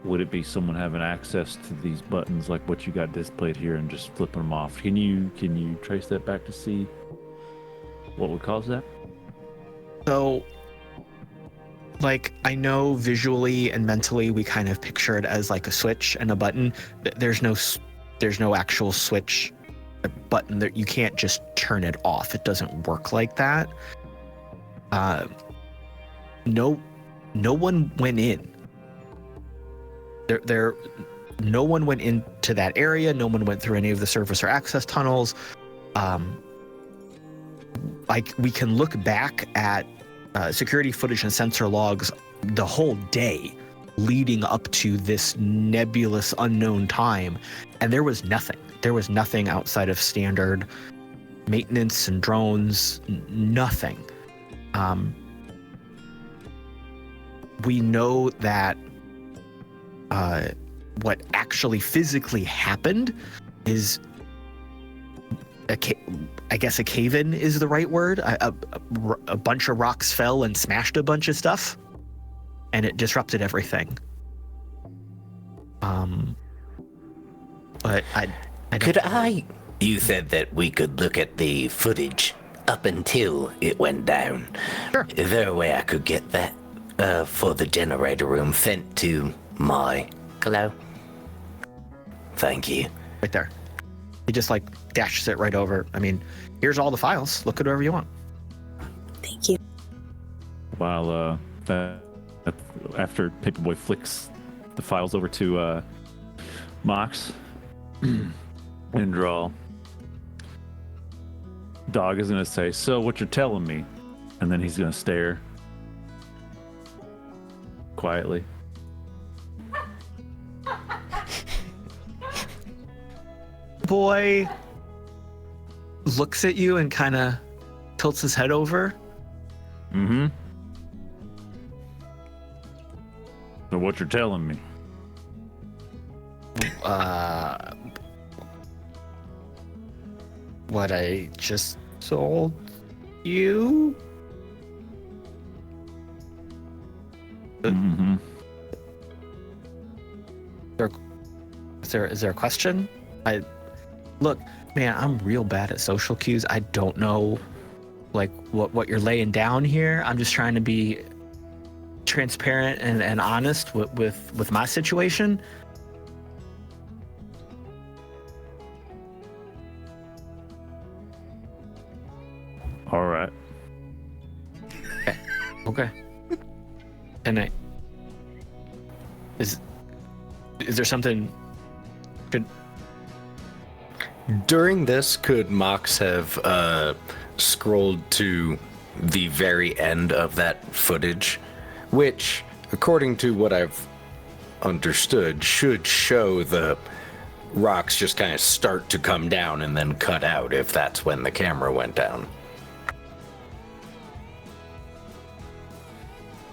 would it be someone having access to these buttons like what you got displayed here and just flipping them off? Can you trace that back to see what would cause that? So, like, I know visually and mentally we kind of picture it as like a switch and a button. There's no actual switch button that you can't just turn it off. It doesn't work like that. No one went in. No one went into that area. No one went through any of the service or access tunnels. Like, we can look back at security footage and sensor logs the whole day leading up to this nebulous unknown time, and there was nothing. There was nothing outside of standard maintenance and drones. Nothing. We know that what actually physically happened is I guess a cave-in is the right word. A bunch of rocks fell and smashed a bunch of stuff, and it disrupted everything. But I Could I? You said that we could look at the footage up until it went down. Sure. Is there a way I could get that for the generator room sent to my glow? Thank you. right there. He just like dashes it right over. I mean, here's all the files. Look at whatever you want. Thank you. While after Paperboy flicks the files over to Mox and Drall, Dog is gonna say, "So what you're telling me?" And then he's gonna stare quietly. Boy looks at you and kind of tilts his head over. Mm-hmm. So what you're telling me? What I just told you? Mm-hmm. Is there a question? Look, man, I'm real bad at social cues. I don't know like what you're laying down here. I'm just trying to be transparent and honest with my situation. All right. Okay. And is there something good? During this, could Mox have scrolled to the very end of that footage, which, according to what I've understood, should show the rocks just kind of start to come down and then cut out if that's when the camera went down.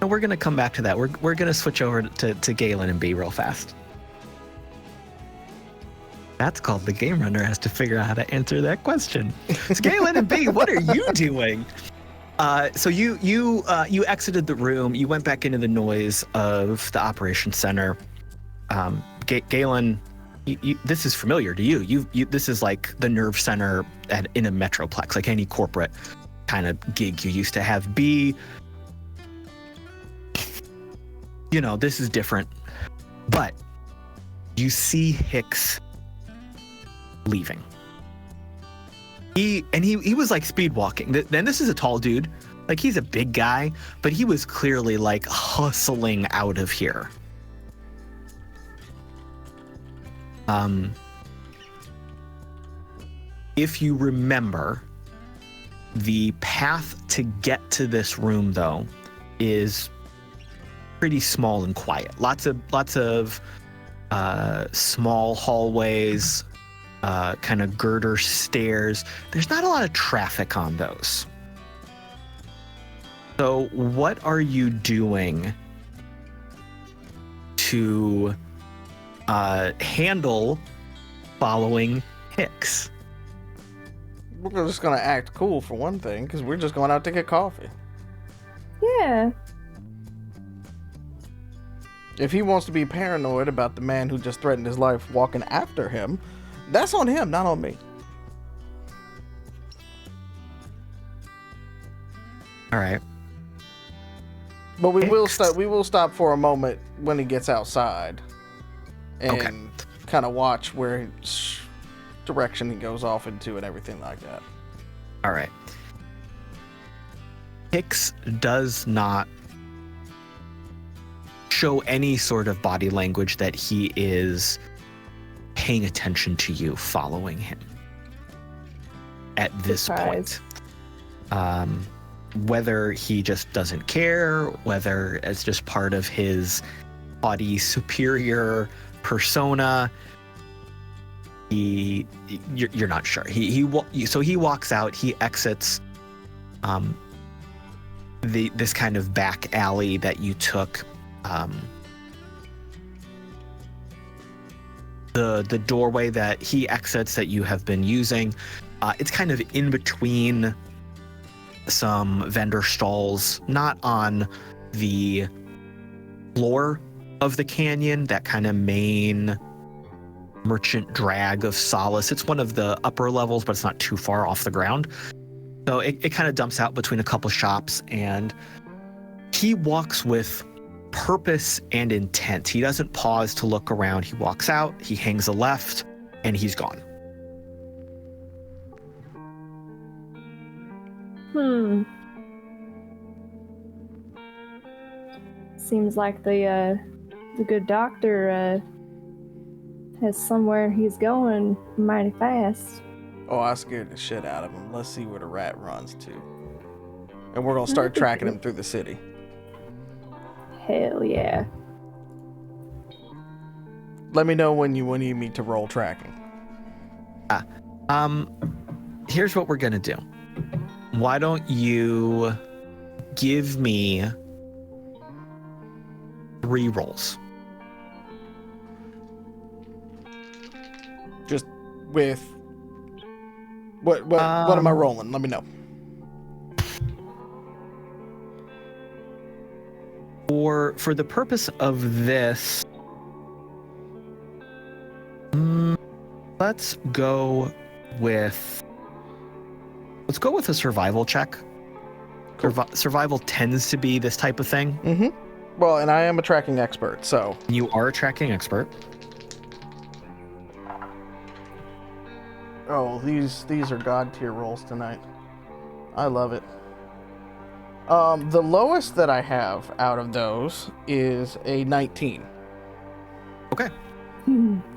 We're going to come back to that. We're going to switch over to Galen and B real fast. That's called the game runner has to figure out how to answer that question. So Galen and B, what are you doing? So you exited the room. You went back into the noise of the operations center. Galen, this is familiar to you. This is like the nerve center in a metroplex, like any corporate kind of gig you used to have. B, this is different, but you see Hicks leaving. He was like speed walking. Then this is a tall dude, like he's a big guy, but he was clearly like hustling out of here. If you remember, the path to get to this room though is pretty small and quiet. Lots of small hallways, kind of girder stairs. There's not a lot of traffic on those. So what are you doing to handle following Hicks? We're just going to act cool for one thing, because we're just going out to get coffee. Yeah. If he wants to be paranoid about the man who just threatened his life walking after him, that's on him, not on me. All right. But we will stop for a moment when he gets outside and kind of watch where direction he goes off into and everything like that. All right. Hicks does not show any sort of body language that he is paying attention to you following him at this point. Whether he just doesn't care, whether it's just part of his haughty superior persona, you're not sure. So he walks out, he exits this kind of back alley that you took. The doorway that he exits that you have been using, it's kind of in between some vendor stalls, not on the floor of the canyon, that kind of main merchant drag of Solace. It's one of the upper levels, but it's not too far off the ground. So it kind of dumps out between a couple shops, and he walks with purpose and intent. He doesn't pause to look around. He walks out, he hangs a left, and he's gone. Seems like the good doctor has somewhere he's going mighty fast. Oh, I scared the shit out of him. Let's see where the rat runs to. And we're gonna start tracking him through the city. Hell yeah. Let me know when you need me to roll tracking. Here's what we're gonna do. Why don't you give me 3 rolls? Just with what am I rolling? Let me know. For the purpose of this, let's go with a survival check. Cool. Survival tends to be this type of thing. Mm-hmm. Well, and I am a tracking expert, so. You are a tracking expert. Oh, these are god tier rolls tonight. I love it. The lowest that I have out of those is a 19. Okay.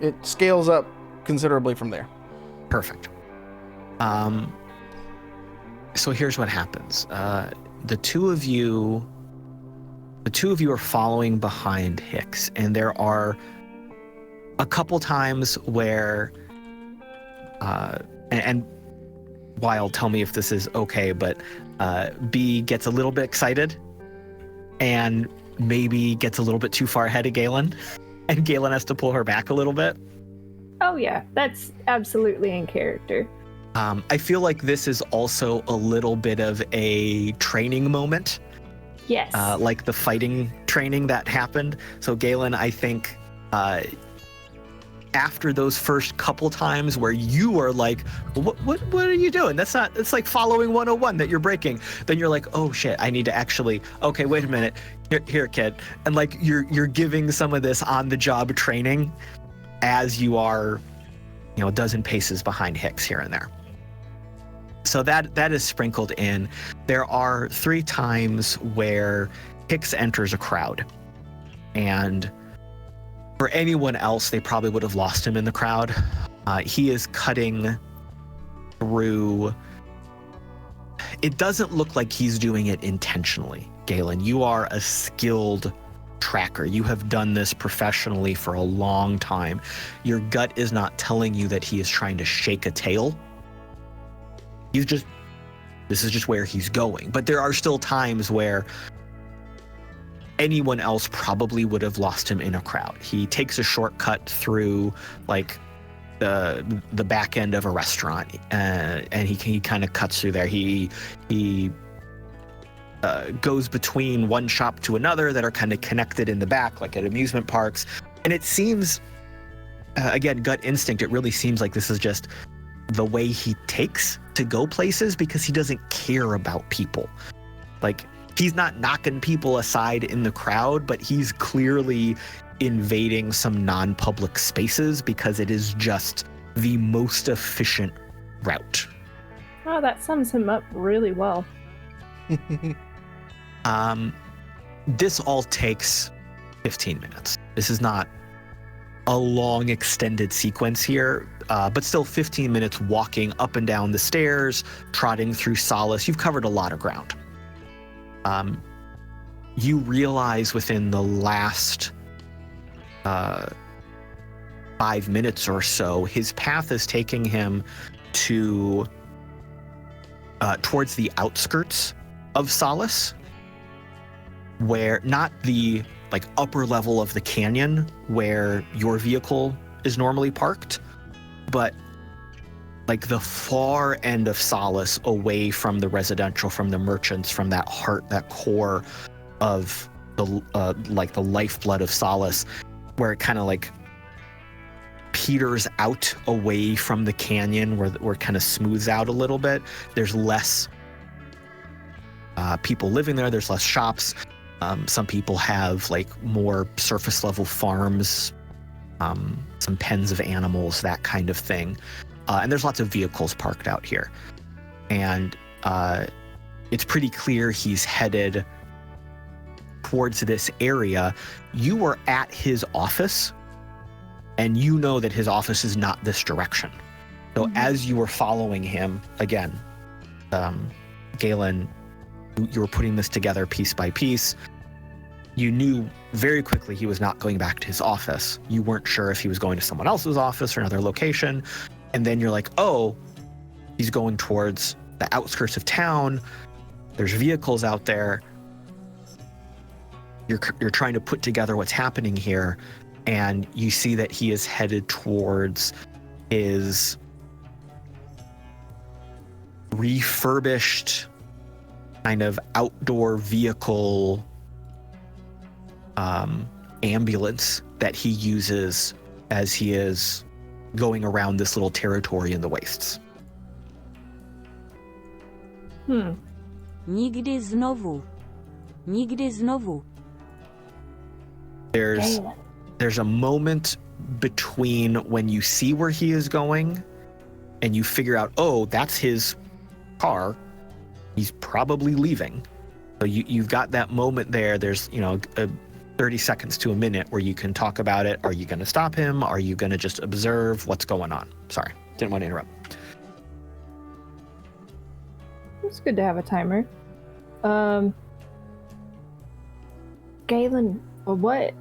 It scales up considerably from there. Perfect. So here's what happens. The two of you the two of you are following behind Hicks, and there are a couple times where, and Wild, tell me if this is okay, but B gets a little bit excited and maybe gets a little bit too far ahead of Galen, and Galen has to pull her back a little bit. Oh yeah, that's absolutely in character. I feel like this is also a little bit of a training moment, Yes. like the fighting training that happened. So Galen, I think after those first couple times where you are like, what are you doing? It's like following 101 that you're breaking. Then you're like, oh shit, I need to actually, okay, wait a minute. Here, kid. And like you're giving some of this on the job training as you are, a dozen paces behind Hicks here and there. So that is sprinkled in. There are 3 times where Hicks enters a crowd, and for anyone else, they probably would have lost him in the crowd. He is cutting through. It doesn't look like he's doing it intentionally, Galen. You are a skilled tracker. You have done this professionally for a long time. Your gut is not telling you that he is trying to shake a tail. This is just where he's going. But there are still times where anyone else probably would have lost him in a crowd. He takes a shortcut through like the back end of a restaurant, and he kind of cuts through there. He goes between one shop to another that are kind of connected in the back, like at amusement parks. And it seems, again, gut instinct, it really seems like this is just the way he takes to go places because he doesn't care about people. Like, he's not knocking people aside in the crowd, but he's clearly invading some non-public spaces because it is just the most efficient route. Oh, that sums him up really well. This all takes 15 minutes. This is not a long extended sequence here, but still 15 minutes walking up and down the stairs, trotting through Solace. You've covered a lot of ground. You realize within the last 5 minutes or so, his path is taking him to towards the outskirts of Solace, where not the like upper level of the canyon where your vehicle is normally parked, but like the far end of Solace, away from the residential, from the merchants, from that heart, that core of the like the lifeblood of Solace, where it kind of like peters out away from the canyon, where it kind of smooths out a little bit. There's less people living there. There's less shops. Some people have like more surface level farms, some pens of animals, that kind of thing. And there's lots of vehicles parked out here. And it's pretty clear he's headed towards this area. You were at his office, and you know that his office is not this direction. So as you were following him, again, Galen, you were putting this together piece by piece. You knew very quickly he was not going back to his office. You weren't sure if he was going to someone else's office or another location. And then you're like, oh, he's going towards the outskirts of town. There's vehicles out there. You're trying to put together what's happening here. And you see that he is headed towards his refurbished kind of outdoor vehicle ambulance that he uses as he is going around this little territory in the wastes. Nigdy znowu. Nigdy znowu. There's a moment between when you see where he is going and you figure out, oh, that's his car. He's probably leaving. So you've got that moment there. There's, 30 seconds to a minute where you can talk about it. Are you going to stop him? Are you going to just observe what's going on? Sorry, didn't want to interrupt. It's good to have a timer. Galen, what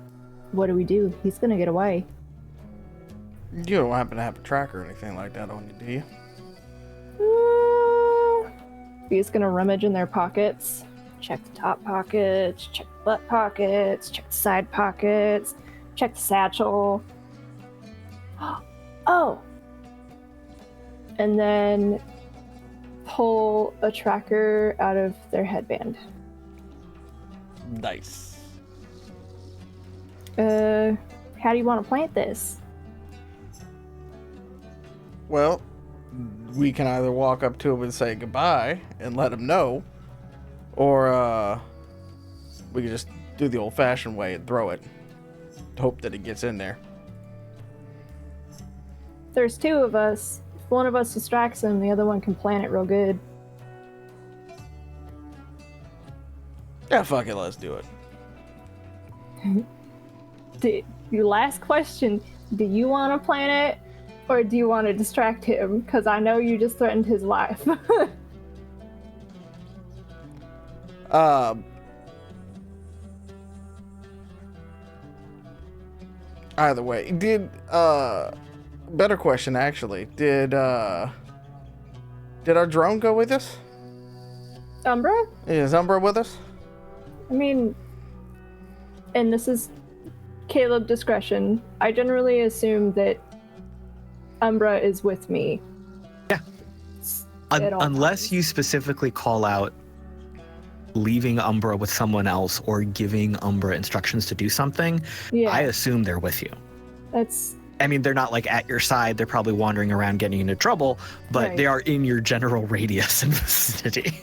do we do? He's gonna get away. You don't happen to have a tracker or anything like that on you, do you? He's gonna rummage in their pockets. Check the top pockets, check the butt pockets, check the side pockets, check the satchel. Oh! And then pull a tracker out of their headband. Nice. How do you want to plant this? Well, we can either walk up to him and say goodbye and let him know, or we can just do the old-fashioned way and throw it. Hope that it gets in there. There's two of us. If one of us distracts him, the other one can plant it real good. Yeah, fuck it, let's do it. Your last question, do you want to plant it, or do you want to distract him? Because I know you just threatened his life. Either way, better question actually. Did our drone go with us? Umbra? Is Umbra with us? I mean, and this is Caleb discretion. I generally assume that Umbra is with me. Yeah. Unless you specifically call out leaving Umbra with someone else or giving Umbra instructions to do something, Yeah. I assume they're with you. I mean, they're not like at your side. They're probably wandering around getting into trouble, but Right. they are in your general radius and vicinity.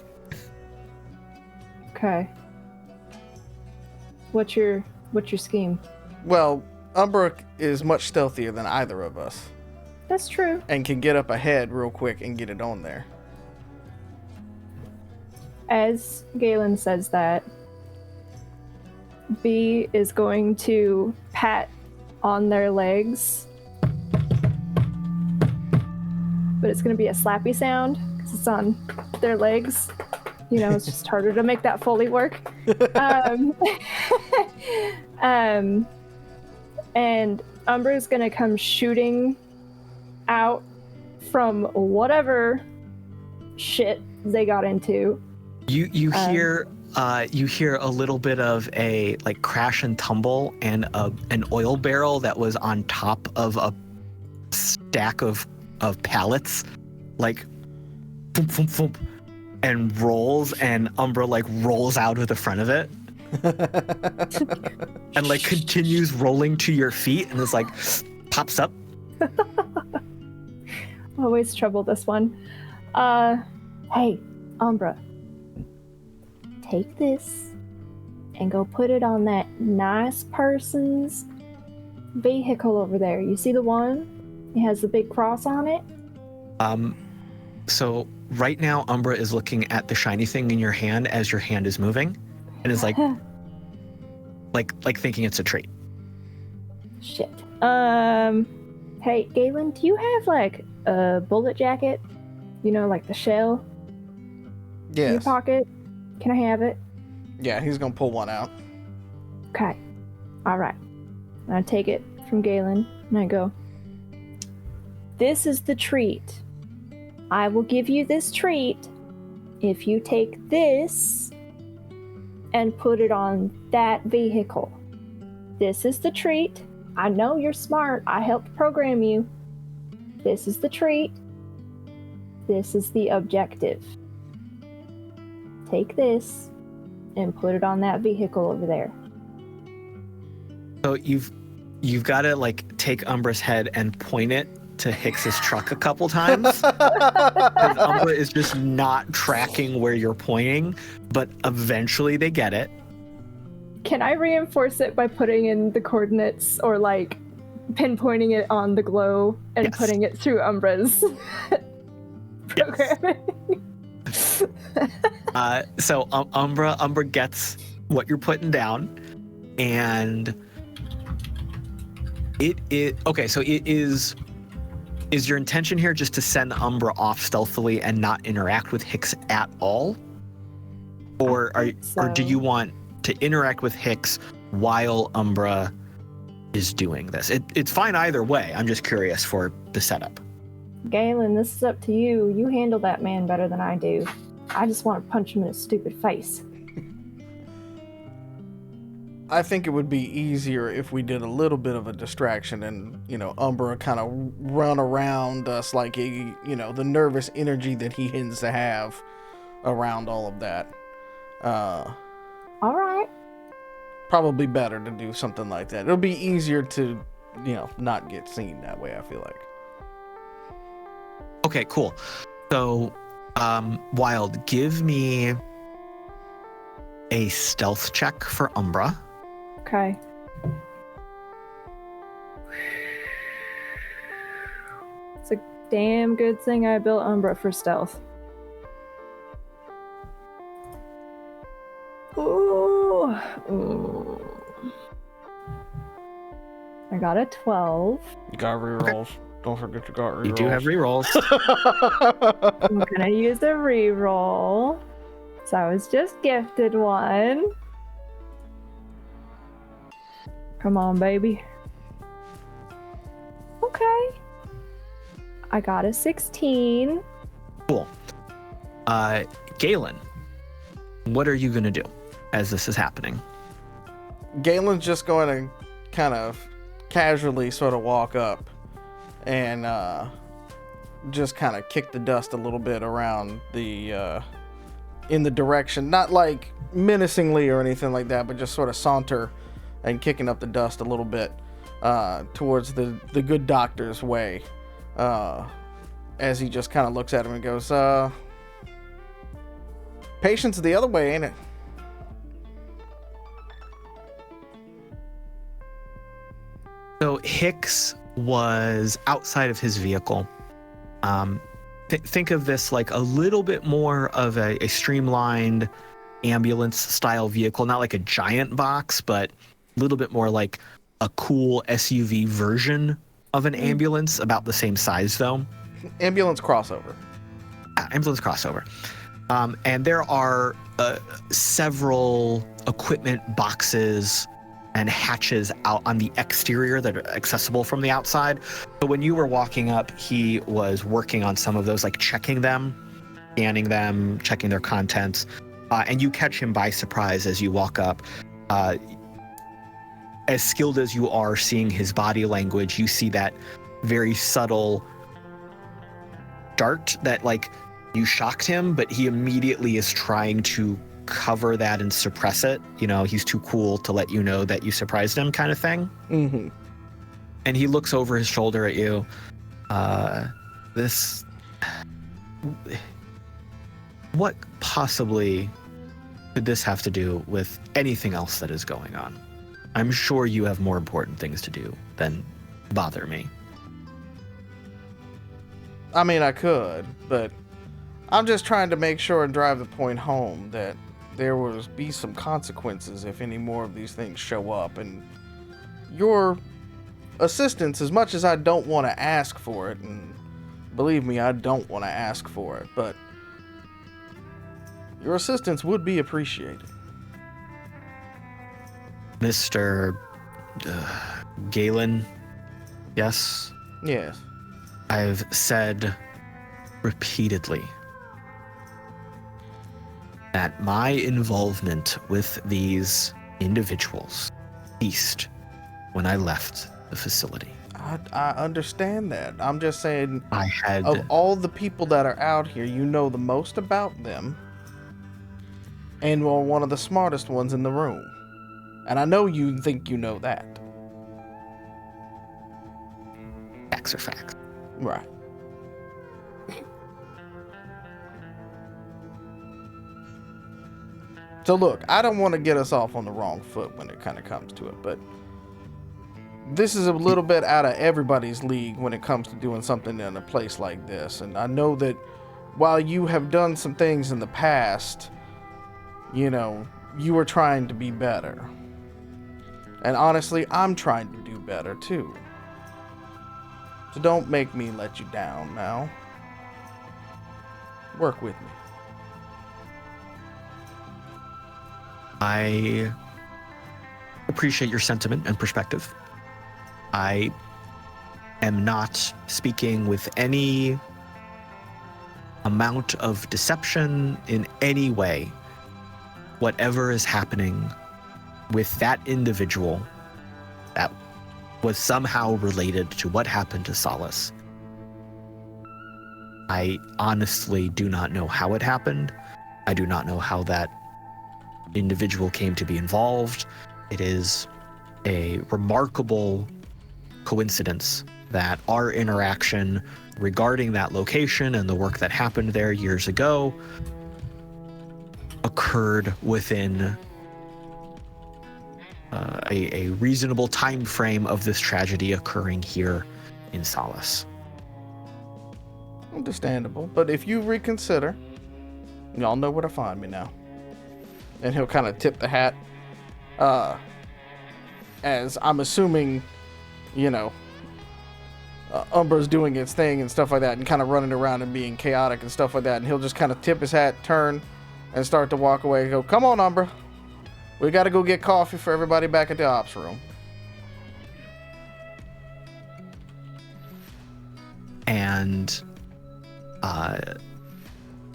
Okay. What's your scheme? Well, Umbra is much stealthier than either of us That's true. and can get up ahead real quick and get it on there. As Galen says that, B is going to pat on their legs. But it's going to be a slappy sound because it's on their legs. You know, it's just harder to make that Foley work. And Umbra's going to come shooting out from whatever shit they got into. You hear a little bit of a like crash and tumble, and an oil barrel that was on top of a stack of pallets, like thump, thump, thump, and rolls, and Umbra like rolls out of the front of it, and like continues rolling to your feet, and it's like pops up. Always trouble this one. Hey, Umbra. Take this and go put it on that nice person's vehicle over there. You see the one? It has the big cross on it? So right now Umbra is looking at the shiny thing in your hand as your hand is moving, and is like like thinking it's a treat. Shit. Hey, Galen, do you have like a bullet jacket? You know, like the shell in your Yes. pocket? Can I have it? Yeah, he's gonna pull one out. Okay. All right. I take it from Galen and I go, this is the treat. I will give you this treat if you take this and put it on that vehicle. This is the treat. I know you're smart. I helped program you. This is the treat. This is the objective. Take this and put it on that vehicle over there. So you've got to like take Umbra's head and point it to Hicks's truck a couple times. 'Cause Umbra is just not tracking where you're pointing, but eventually they get it. Can I reinforce it by putting in the coordinates or like pinpointing it on the glow and Yes. putting it through Umbra's programming? So Umbra gets what you're putting down, and it is okay. So it is your intention here just to send Umbra off stealthily and not interact with Hicks at all, or I think or do so. you want to interact with Hicks while Umbra is doing this. It's fine either way. I'm just curious for the setup. Galen, this is up to you. You handle that man better than I do. I just want to punch him in his stupid face. I think it would be easier if we did a little bit of a distraction and, Umbra kind of run around us like, the nervous energy that he tends to have around all of that. All right. Probably better to do something like that. It'll be easier to, not get seen that way, I feel like. Okay, cool. So, Wild, give me a stealth check for Umbra. Okay. It's a damn good thing I built Umbra for stealth. Ooh. I got a 12. You got rerolls. Okay. Don't forget you got rerolls. You do have rerolls. I'm gonna use a reroll. So I was just gifted one. Come on, baby. Okay. I got a 16. Cool. Galen, what are you going to do as this is happening? Galen's just going to kind of casually sort of walk up and just kind of kick the dust a little bit around the in the direction, not like menacingly or anything like that, but just sort of saunter and kicking up the dust a little bit towards the good doctor's way, as he just kind of looks at him and goes, patient's the other way, ain't it? So Hicks was outside of his vehicle. Think of this like a little bit more of a streamlined ambulance style vehicle, not like a giant box, but a little bit more like a cool SUV version of an ambulance, about the same size though. Ambulance crossover. Ambulance crossover. And there are several equipment boxes and hatches out on the exterior that are accessible from the outside. But when you were walking up, he was working on some of those, like checking them, scanning them, checking their contents. And you catch him by surprise as you walk up. As skilled as you are seeing his body language, you see that very subtle dart that, like, you shocked him, but he immediately is trying to cover that and suppress it. He's too cool to let you know that you surprised him, kind of thing. Mm-hmm. And he looks over his shoulder at you. What possibly could this have to do with anything else that is going on? I'm sure you have more important things to do than bother me. I mean, I could, but I'm just trying to make sure and drive the point home that there will be some consequences if any more of these things show up. And your assistance, as much as I don't want to ask for it, and believe me, I don't want to ask for it, but your assistance would be appreciated. Mr. Galen, yes? Yes. I've said repeatedly that my involvement with these individuals ceased when I left the facility. I understand that. I'm just saying, of all the people that are out here, you know the most about them, and you're one of the smartest ones in the room. And I know you think you know that. Facts are facts. Right. So look, I don't want to get us off on the wrong foot when it kind of comes to it, but this is a little bit out of everybody's league when it comes to doing something in a place like this. And I know that while you have done some things in the past, you were trying to be better. And honestly, I'm trying to do better too. So don't make me let you down now. Work with me. I appreciate your sentiment and perspective. I am not speaking with any amount of deception in any way. Whatever is happening with that individual that was somehow related to what happened to Solace, I honestly do not know how it happened. I do not know how that individual came to be involved. It is a remarkable coincidence that our interaction regarding that location and the work that happened there years ago occurred within a reasonable time frame of this tragedy occurring here in Solace. Understandable. But if you reconsider, y'all know where to find me now. And he'll kind of tip the hat. As I'm assuming, you know, Umbra's doing its thing and stuff like that, and kind of running around and being chaotic and stuff like that. And he'll just kind of tip his hat, turn, and start to walk away and go, "Come on, Umbra. We got to go get coffee for everybody back at the ops room." And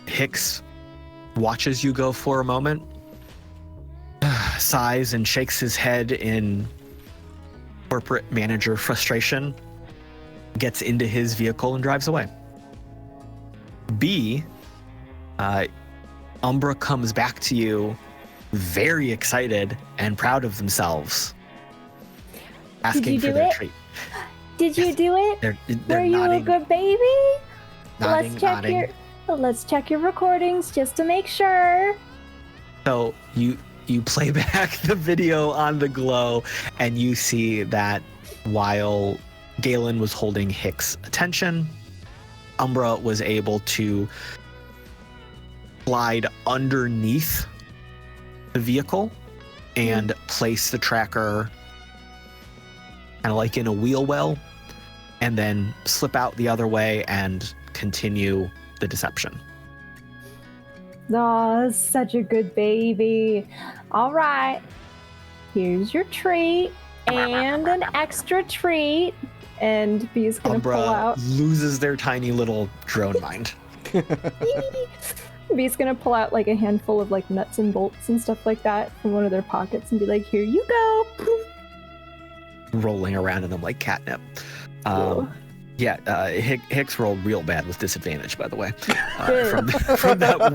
Hicks watches you go for a moment, sighs and shakes his head in corporate manager frustration, gets into his vehicle and drives away. B, Umbra comes back to you very excited and proud of themselves, asking for their treat. Did you do it? They're Were you nodding, a good baby? nodding, nodding. Let's check your recordings just to make sure. So you play back the video on the glow, and you see that while Galen was holding Hicks' attention, Umbra was able to slide underneath the vehicle and place the tracker kind of like in a wheel well, and then slip out the other way and continue the deception. Oh, such a good baby. All right, here's your treat and an extra treat. And B's gonna pull Umbra out. loses their tiny little drone mind. B's gonna pull out like a handful of like nuts and bolts and stuff like that from one of their pockets and be like, "Here you go." Rolling around in them like catnip. Cool. Yeah, Hicks rolled real bad with disadvantage, by the way, Good. from that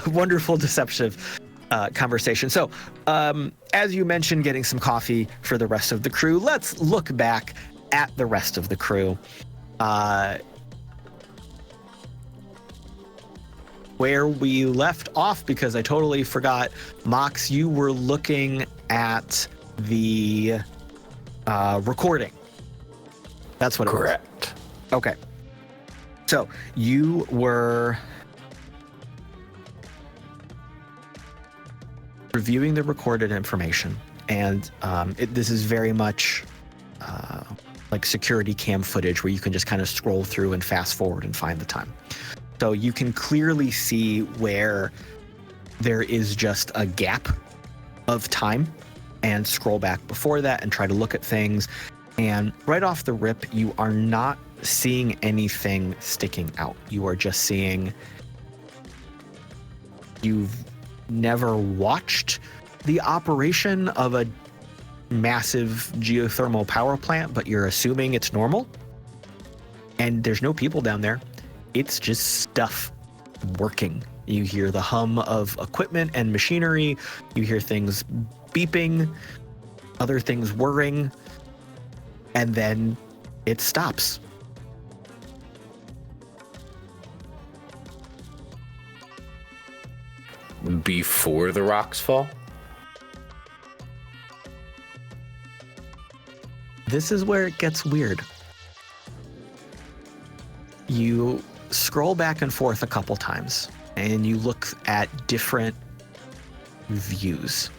wonderful deceptive conversation. So, as you mentioned, getting some coffee for the rest of the crew. Let's look back at the rest of the crew. Where we left off, because I totally forgot. Mox, you were looking at the recording. That's what it was. Correct. Okay. So you were reviewing the recorded information, and this is very much like security cam footage where you can just kind of scroll through and fast forward and find the time. So you can clearly see where there is just a gap of time, and scroll back before that and try to look at things. And right off the rip, you are not seeing anything sticking out. You are just seeing, you've never watched the operation of a massive geothermal power plant, but you're assuming it's normal. And there's no people down there. It's just stuff working. You hear the hum of equipment and machinery. You hear things beeping, other things whirring, and then it stops. Before the rocks fall? This is where it gets weird. You scroll back and forth a couple times, and you look at different views,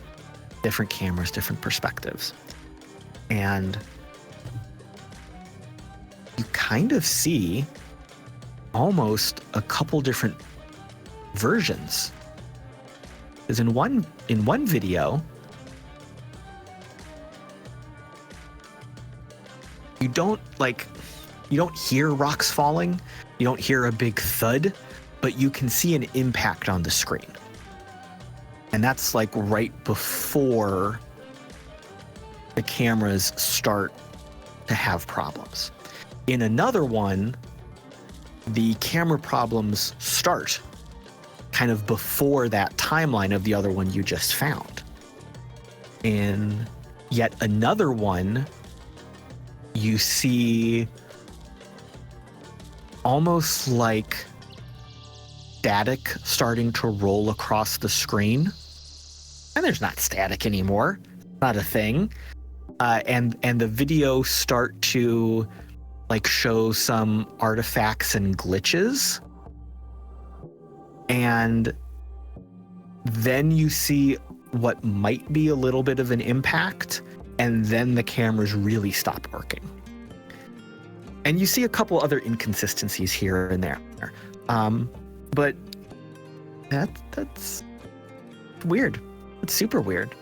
different cameras, different perspectives. And you kind of see almost a couple different versions. Because in one video, you don't hear rocks falling, you don't hear a big thud, but you can see an impact on the screen. And that's like right before the cameras start to have problems. In another one, the camera problems start kind of before that timeline of the other one you just found. In yet another one, you see almost like static starting to roll across the screen. And there's not static anymore. Not a thing. And the video start to like show some artifacts and glitches. And then you see what might be a little bit of an impact, and then the cameras really stop working. And you see a couple other inconsistencies here and there. But that's weird. It's super weird.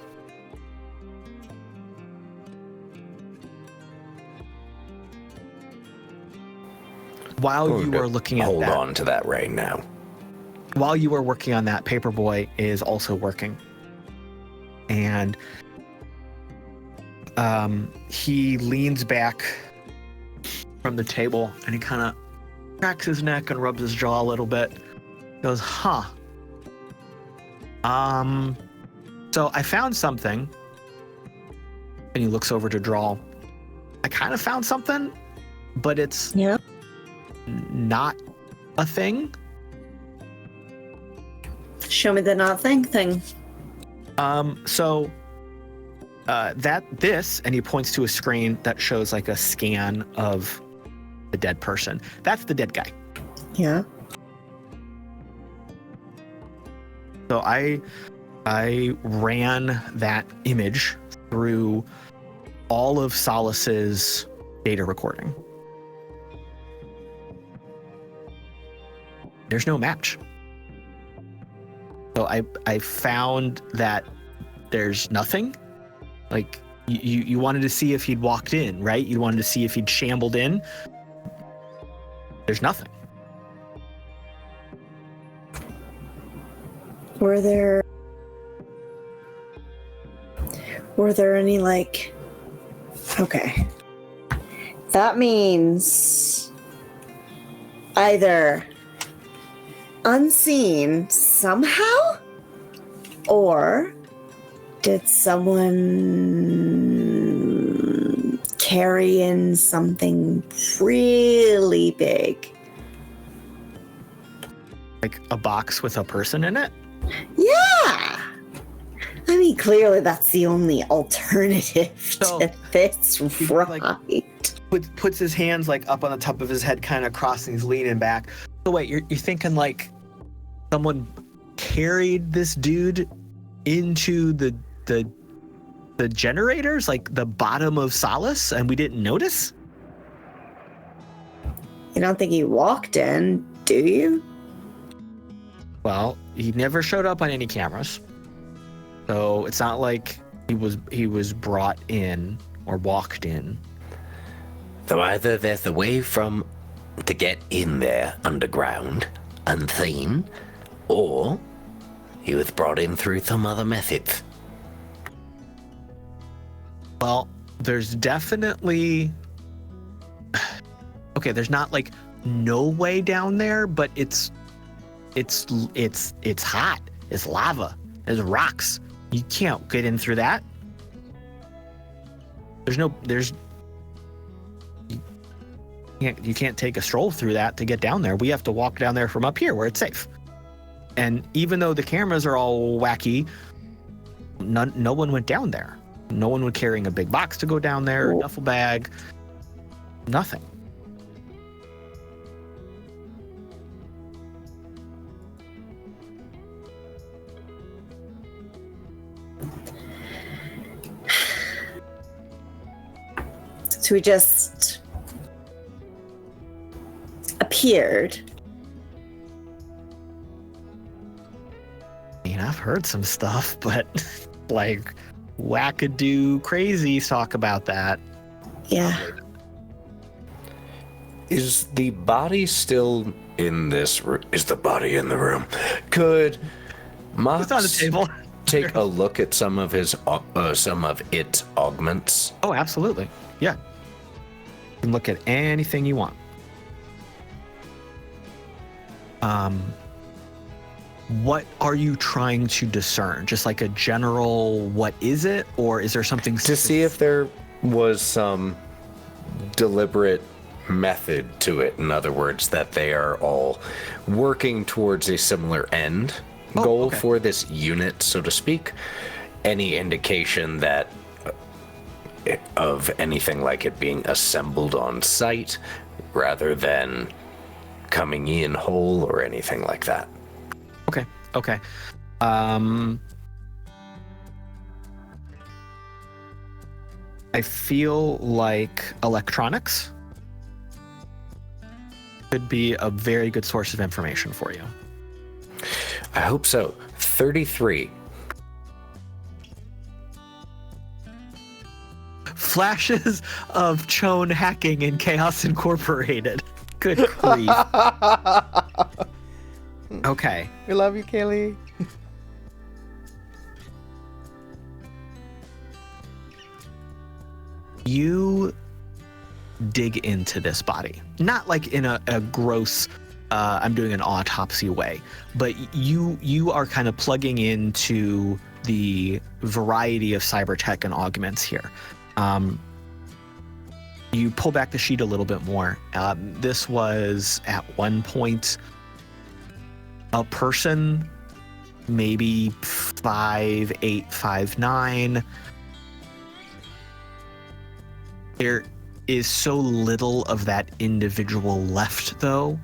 While you are looking at Hold that, on to that right now. while you are working on that, Paperboy is also working. And he leans back from the table and he kind of cracks his neck and rubs his jaw a little bit. He goes, so I found something. And he looks over to Drall. I kind of found something, but it's not a thing. Show me the not thing thing. So this, and he points to a screen that shows like a scan of the dead person. That's the dead guy. Yeah. So I ran that image through all of Solace's data recording. There's no match. So I found that there's nothing. Like you wanted to see if he'd walked in, right? You wanted to see if he'd shambled in. There's nothing. Were there any like, okay. That means either unseen somehow, or did someone carry in something really big? Like a box with a person in it? Yeah. I mean, clearly that's the only alternative So, to this, right? Puts his hands like up on the top of his head, kind of crossing, he's leaning back. So wait, you're thinking like someone carried this dude into the generators, like the bottom of Solace, and we didn't notice? You don't think he walked in, do you? Well, he never showed up on any cameras. So it's not like he was brought in or walked in. So either there's a way to get in there underground, unseen, or he was brought in through some other methods. Well, there's definitely... Okay, there's not like no way down there, but it's hot. It's lava. There's rocks. You can't get in through that. You can't take a stroll through that to get down there. We have to walk down there from up here where it's safe. And even though the cameras are all wacky, no one went down there. No one was carrying a big box to go down there, a duffel bag, nothing. So he just appeared. I mean, I've heard some stuff, but like wackadoo crazies talk about that. Yeah. Is the body still in this room? Is the body in the room? Could Mox It's on the table. take a look at some of its augments? Oh, absolutely. Yeah. You can look at anything you want. What are you trying to discern? Just like a general, what is it? Or is there something To see if there was some deliberate method to it. In other words, that they are all working towards a similar end goal for this unit, so to speak. Any indication that of anything like it being assembled on site rather than coming in whole or anything like that. Okay. I feel like electronics could be a very good source of information for you. I hope so. 33. Flashes of Chone hacking in Chaos Incorporated. Good grief. Okay. We love you, Kaylee. You dig into this body, not like in a gross I'm doing an autopsy way, but you are kind of plugging into the variety of cyber tech and augments here. You pull back the sheet a little bit more. This was at one point a person, maybe 5'8", 5'9". There is so little of that individual left, though.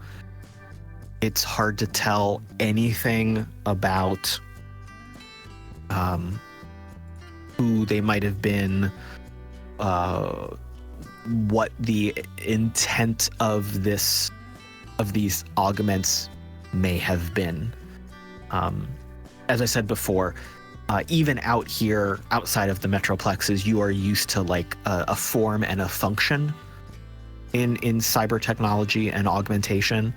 It's hard to tell anything about who they might have been, what the intent of these augments may have been. As I said before, even out here, outside of the Metroplexes, you are used to like a form and a function in cyber technology and augmentation.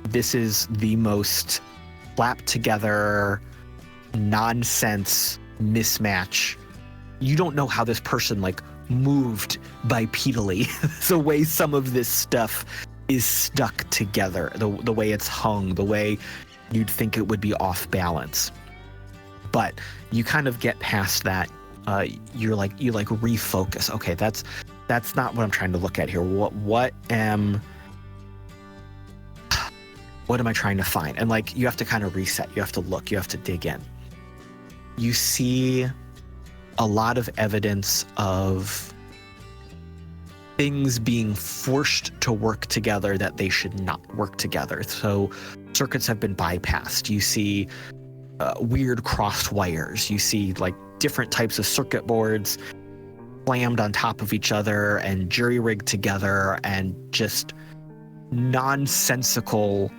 This is the most slapped together nonsense mismatch. You don't know how this person like moved bipedally. The way some of this stuff is stuck together, the way it's hung, the way you'd think it would be off balance. But you kind of get past that. You refocus. Okay, that's not what I'm trying to look at here. What am I trying to find? And like, you have to kind of reset. You have to look. You have to dig in. You see a lot of evidence of things being forced to work together that they should not work together. So circuits have been bypassed. You see weird crossed wires. You see like different types of circuit boards slammed on top of each other and jury-rigged together, and just nonsensical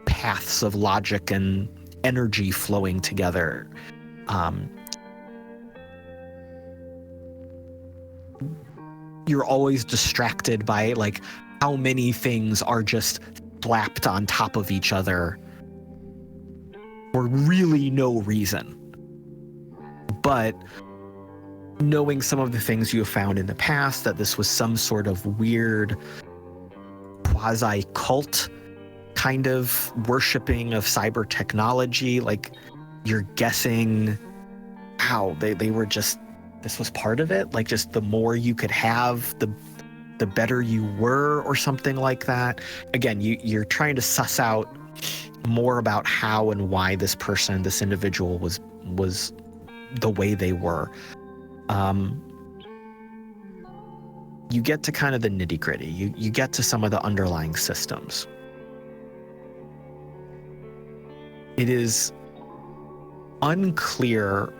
paths of logic and energy flowing together. You're always distracted by like how many things are just slapped on top of each other for really no reason. But knowing some of the things you have found in the past, that this was some sort of weird quasi-cult kind of worshipping of cyber technology, like you're guessing how they were just, this was part of it, like just the more you could have, the better you were, or something like that. Again, you're trying to suss out more about how and why this individual was the way they were. You get to kind of the nitty-gritty. You get to some of the underlying systems. It is unclear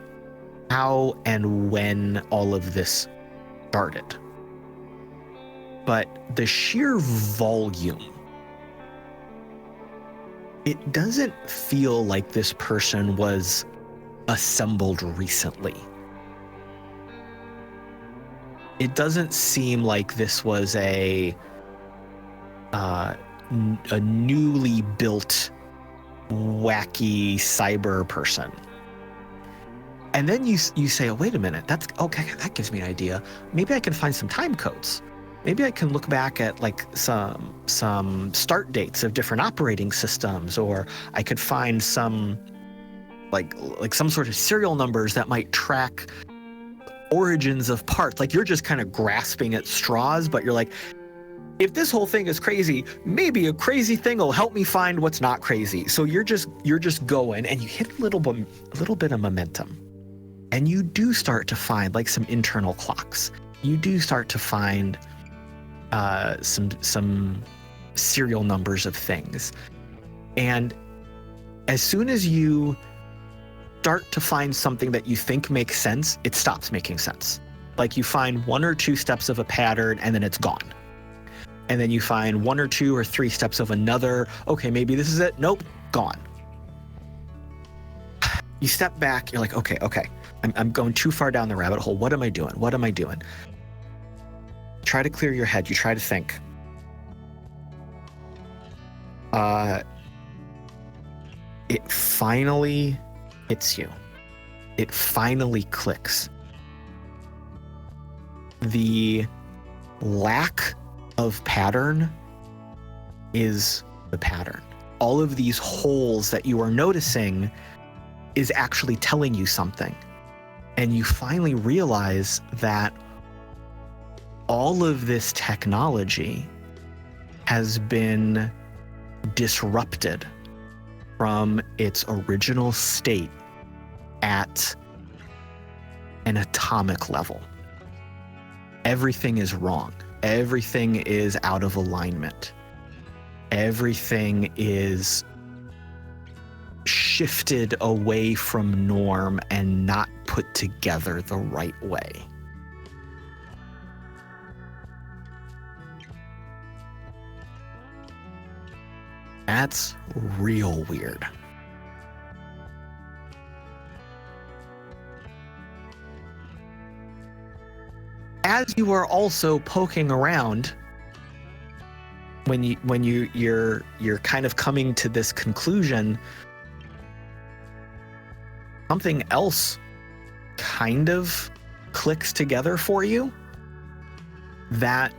how and when all of this started, but the sheer volume, it doesn't feel like this person was assembled recently. it doesn't seem like this was a newly built wacky cyber person. And then you say, oh, wait a minute, that's okay, that gives me an idea. Maybe I can find some time codes. Maybe I can look back at like some start dates of different operating systems, or I could find some like some sort of serial numbers that might track origins of parts. Like, you're just kind of grasping at straws, but you're like, if this whole thing is crazy, maybe a crazy thing will help me find what's not crazy. So you're just going, and you hit a little bit of momentum, and you do start to find like some internal clocks. You do start to find some serial numbers of things, and as soon as you start to find something that you think makes sense, it stops making sense. Like, you find 1 or 2 steps of a pattern, and then it's gone. And then you find 1 or 2 or 3 steps of another. Okay, maybe this is it. Nope, gone. You step back. You're like, okay. I'm going too far down the rabbit hole. What am I doing? Try to clear your head. You try to think. It finally hits you. It finally clicks. The lack of pattern is the pattern. All of these holes that you are noticing is actually telling you something. And you finally realize that all of this technology has been disrupted from its original state at an atomic level. Everything is wrong. Everything is out of alignment. Everything is shifted away from norm and not put together the right way. That's real weird. As you are also poking around, when you're kind of coming to this conclusion, something else kind of clicks together for you, that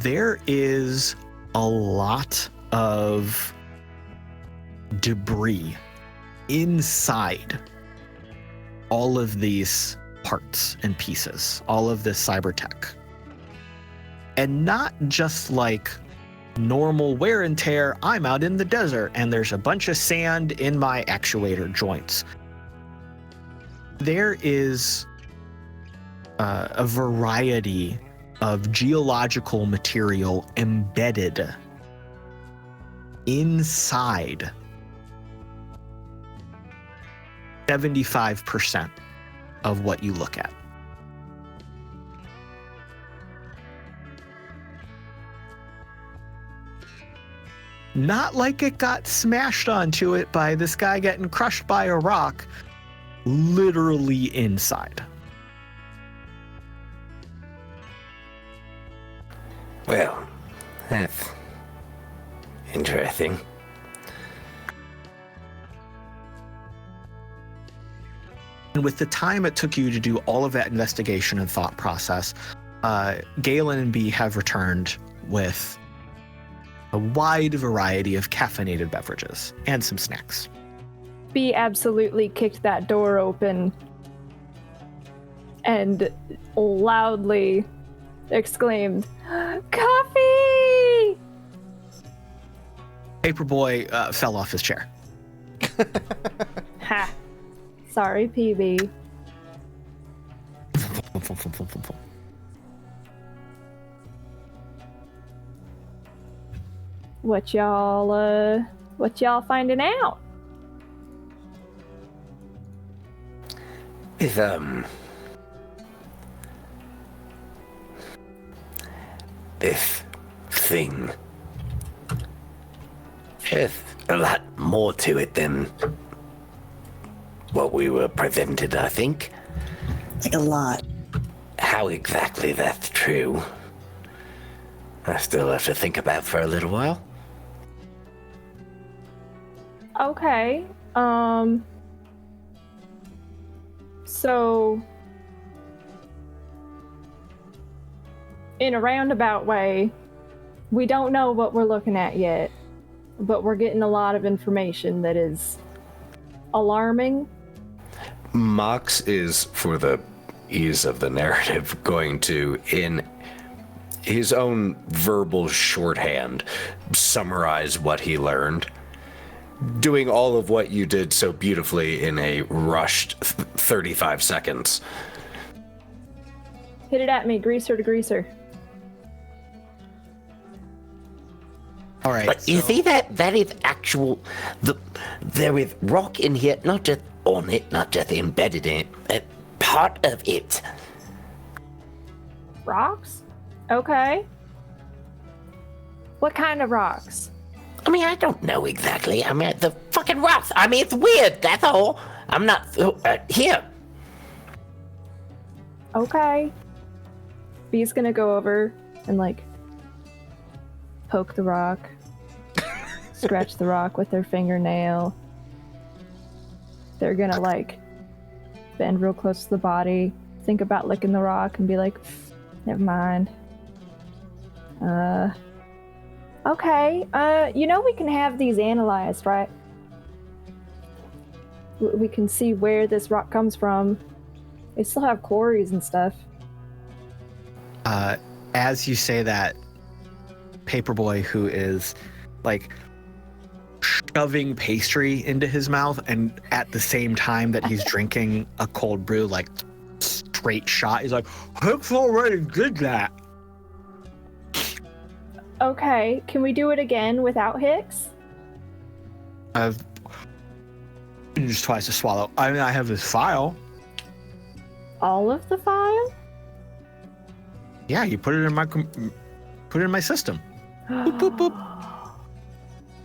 there is a lot of debris inside all of these parts and pieces, all of this cyber tech. And not just like normal wear and tear. I'm out in the desert and there's a bunch of sand in my actuator joints. There is a variety of geological material embedded inside 75% of what you look at. Not like it got smashed onto it by this guy getting crushed by a rock, literally inside. Well, that's interesting. And with the time it took you to do all of that investigation and thought process, Galen and B have returned with a wide variety of caffeinated beverages and some snacks. B absolutely kicked that door open and loudly exclaimed, "Coffee!" Paperboy fell off his chair. Ha. Sorry, PB. What y'all finding out? This thing. There's a lot more to it than what we were presented, I think. Like a lot. how exactly that's true, I still have to think about for a little while. Okay. So in a roundabout way, we don't know what we're looking at yet, but we're getting a lot of information that is alarming. Mox is, for the ease of the narrative, going to, in his own verbal shorthand, summarize what he learned, doing all of what you did so beautifully in a rushed 35 seconds. Hit it at me, greaser to greaser. All right. But you see that is actual. There is rock in here, not just on it, not just embedded in it, part of it. Rocks? Okay. What kind of rocks? I mean, I don't know exactly. I mean, the fucking rocks. I mean, it's weird, that's all. I'm not. Here. Okay. Bee's gonna go over and, like, poke the rock, scratch the rock with their fingernail. They're gonna, like, bend real close to the body, think about licking the rock, and be like, never mind. Okay, we can have these analyzed, right? We can see where this rock comes from. They still have quarries and stuff. As you say that, Paperboy, who is like shoving pastry into his mouth, and at the same time that he's drinking a cold brew, like straight shot, he's like, Hicks already did that. Okay, can we do it again without Hicks? I've just twice to swallow. I mean, I have this file. All of the file? Yeah, you put it in my system. Boop, boop, boop.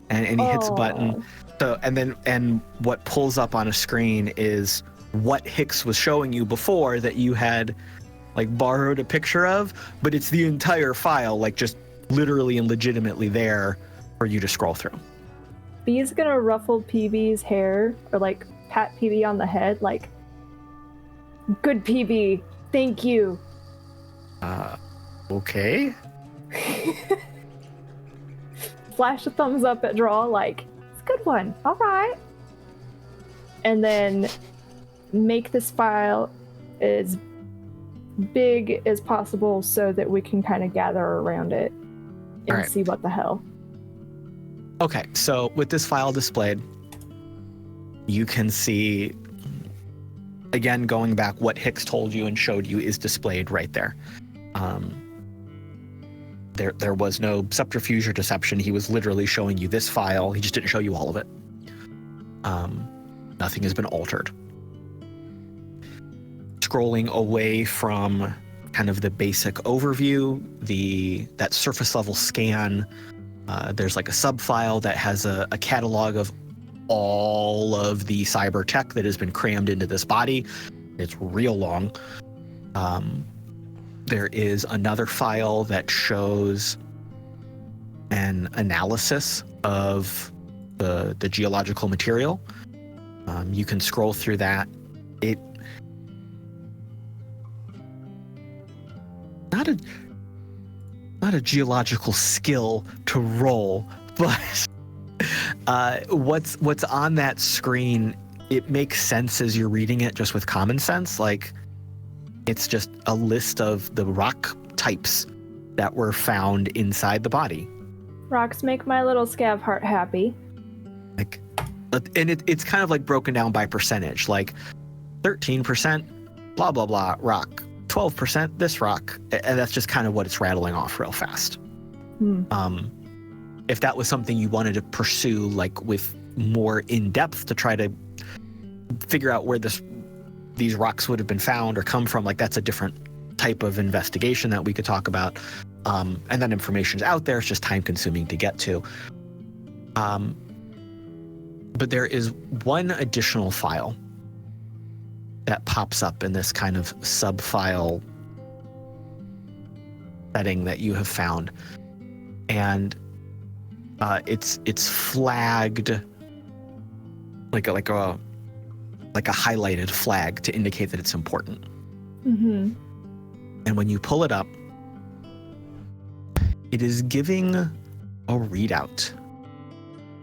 And he hits a button. So and what pulls up on a screen is what Hicks was showing you before that you had like borrowed a picture of, but it's the entire file, like just literally and legitimately there for you to scroll through. Bee's gonna ruffle PB's hair or like pat PB on the head, like, good PB, thank you. Okay. Flash a thumbs up at Drall, like, it's a good one, all right. And then make this file as big as possible so that we can kind of gather around it and see what the hell. Okay, so with this file displayed, you can see, again, going back, what Hicks told you and showed you is displayed right there. There was no subterfuge or deception. He was literally showing you this file. He just didn't show you all of it. Nothing has been altered. Scrolling away from kind of the basic overview, that surface level scan, there's like a sub file that has a catalog of all of the cyber tech that has been crammed into this body. It's real long. There is another file that shows an analysis of the geological material. You can scroll through that. Not a geological skill to roll, but what's on that screen, it makes sense as you're reading it just with common sense. Like, it's just a list of the rock types that were found inside the body. Rocks make my little scav heart happy. Like, and it's kind of like broken down by percentage, like 13% blah blah blah rock, 12% this rock, and that's just kind of what it's rattling off real fast. If that was something you wanted to pursue, like with more in depth to try to figure out where these rocks would have been found or come from, like, that's a different type of investigation that we could talk about. And that information's out there. It's just time consuming to get to. But there is one additional file that pops up in this kind of sub-file setting that you have found, and it's flagged like a highlighted flag to indicate that it's important. Mm-hmm. And when you pull it up, it is giving a readout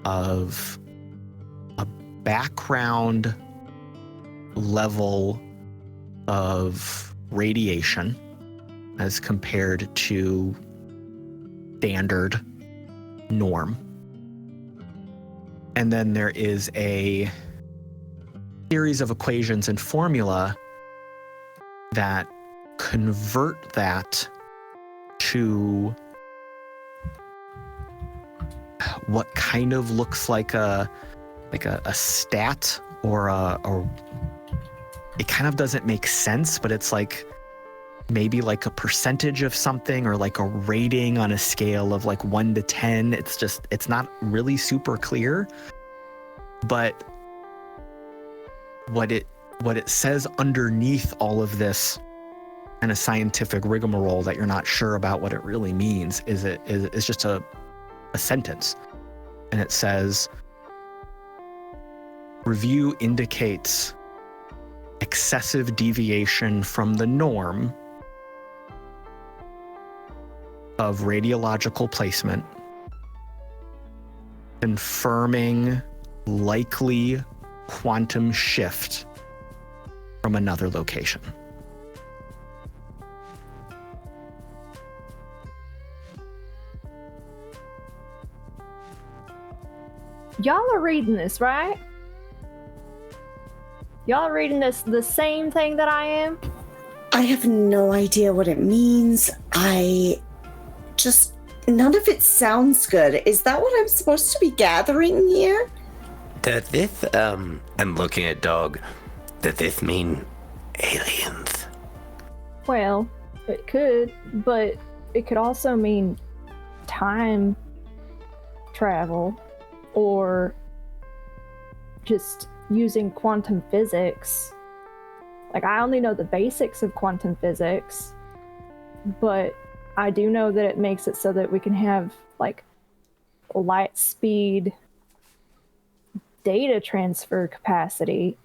of a background level of radiation as compared to standard norm. And then there is a series of equations and formula that convert that to what kind of looks like a stat or it kind of doesn't make sense, but it's like maybe like a percentage of something or like a rating on a scale of like 1 to 10. It's not really super clear, but what it says underneath all of this and a scientific rigmarole that you're not sure about what it really means is just a sentence. And it says, review indicates excessive deviation from the norm of radiological placement, confirming likely quantum shift from another location. Y'all are reading this, right? Y'all are reading this the same thing that I am? I have no idea what it means. None of it sounds good. Is that what I'm supposed to be gathering here? Does this, I'm looking at Dog. Does this mean aliens? Well, it could, but it could also mean time travel or just using quantum physics. Like, I only know the basics of quantum physics, but I do know that it makes it so that we can have like light speed data transfer capacity.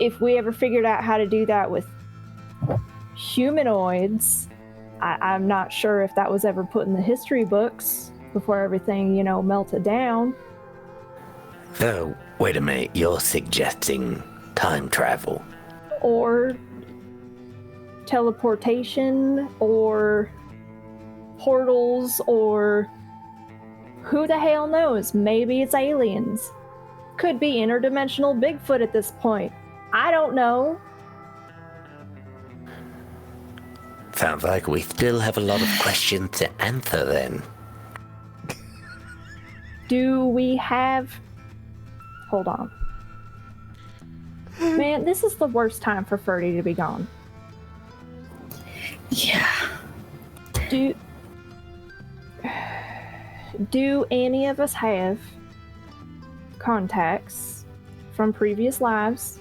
If we ever figured out how to do that with humanoids, I'm not sure if that was ever put in the history books before everything, melted down. So, wait a minute, you're suggesting time travel? Or teleportation, or portals, or who the hell knows? Maybe it's aliens. Could be interdimensional Bigfoot at this point. I don't know. Sounds like we still have a lot of questions to answer then. Do we have... Hold on. Man, this is the worst time for Ferdy to be gone. Yeah. Do any of us have contacts from previous lives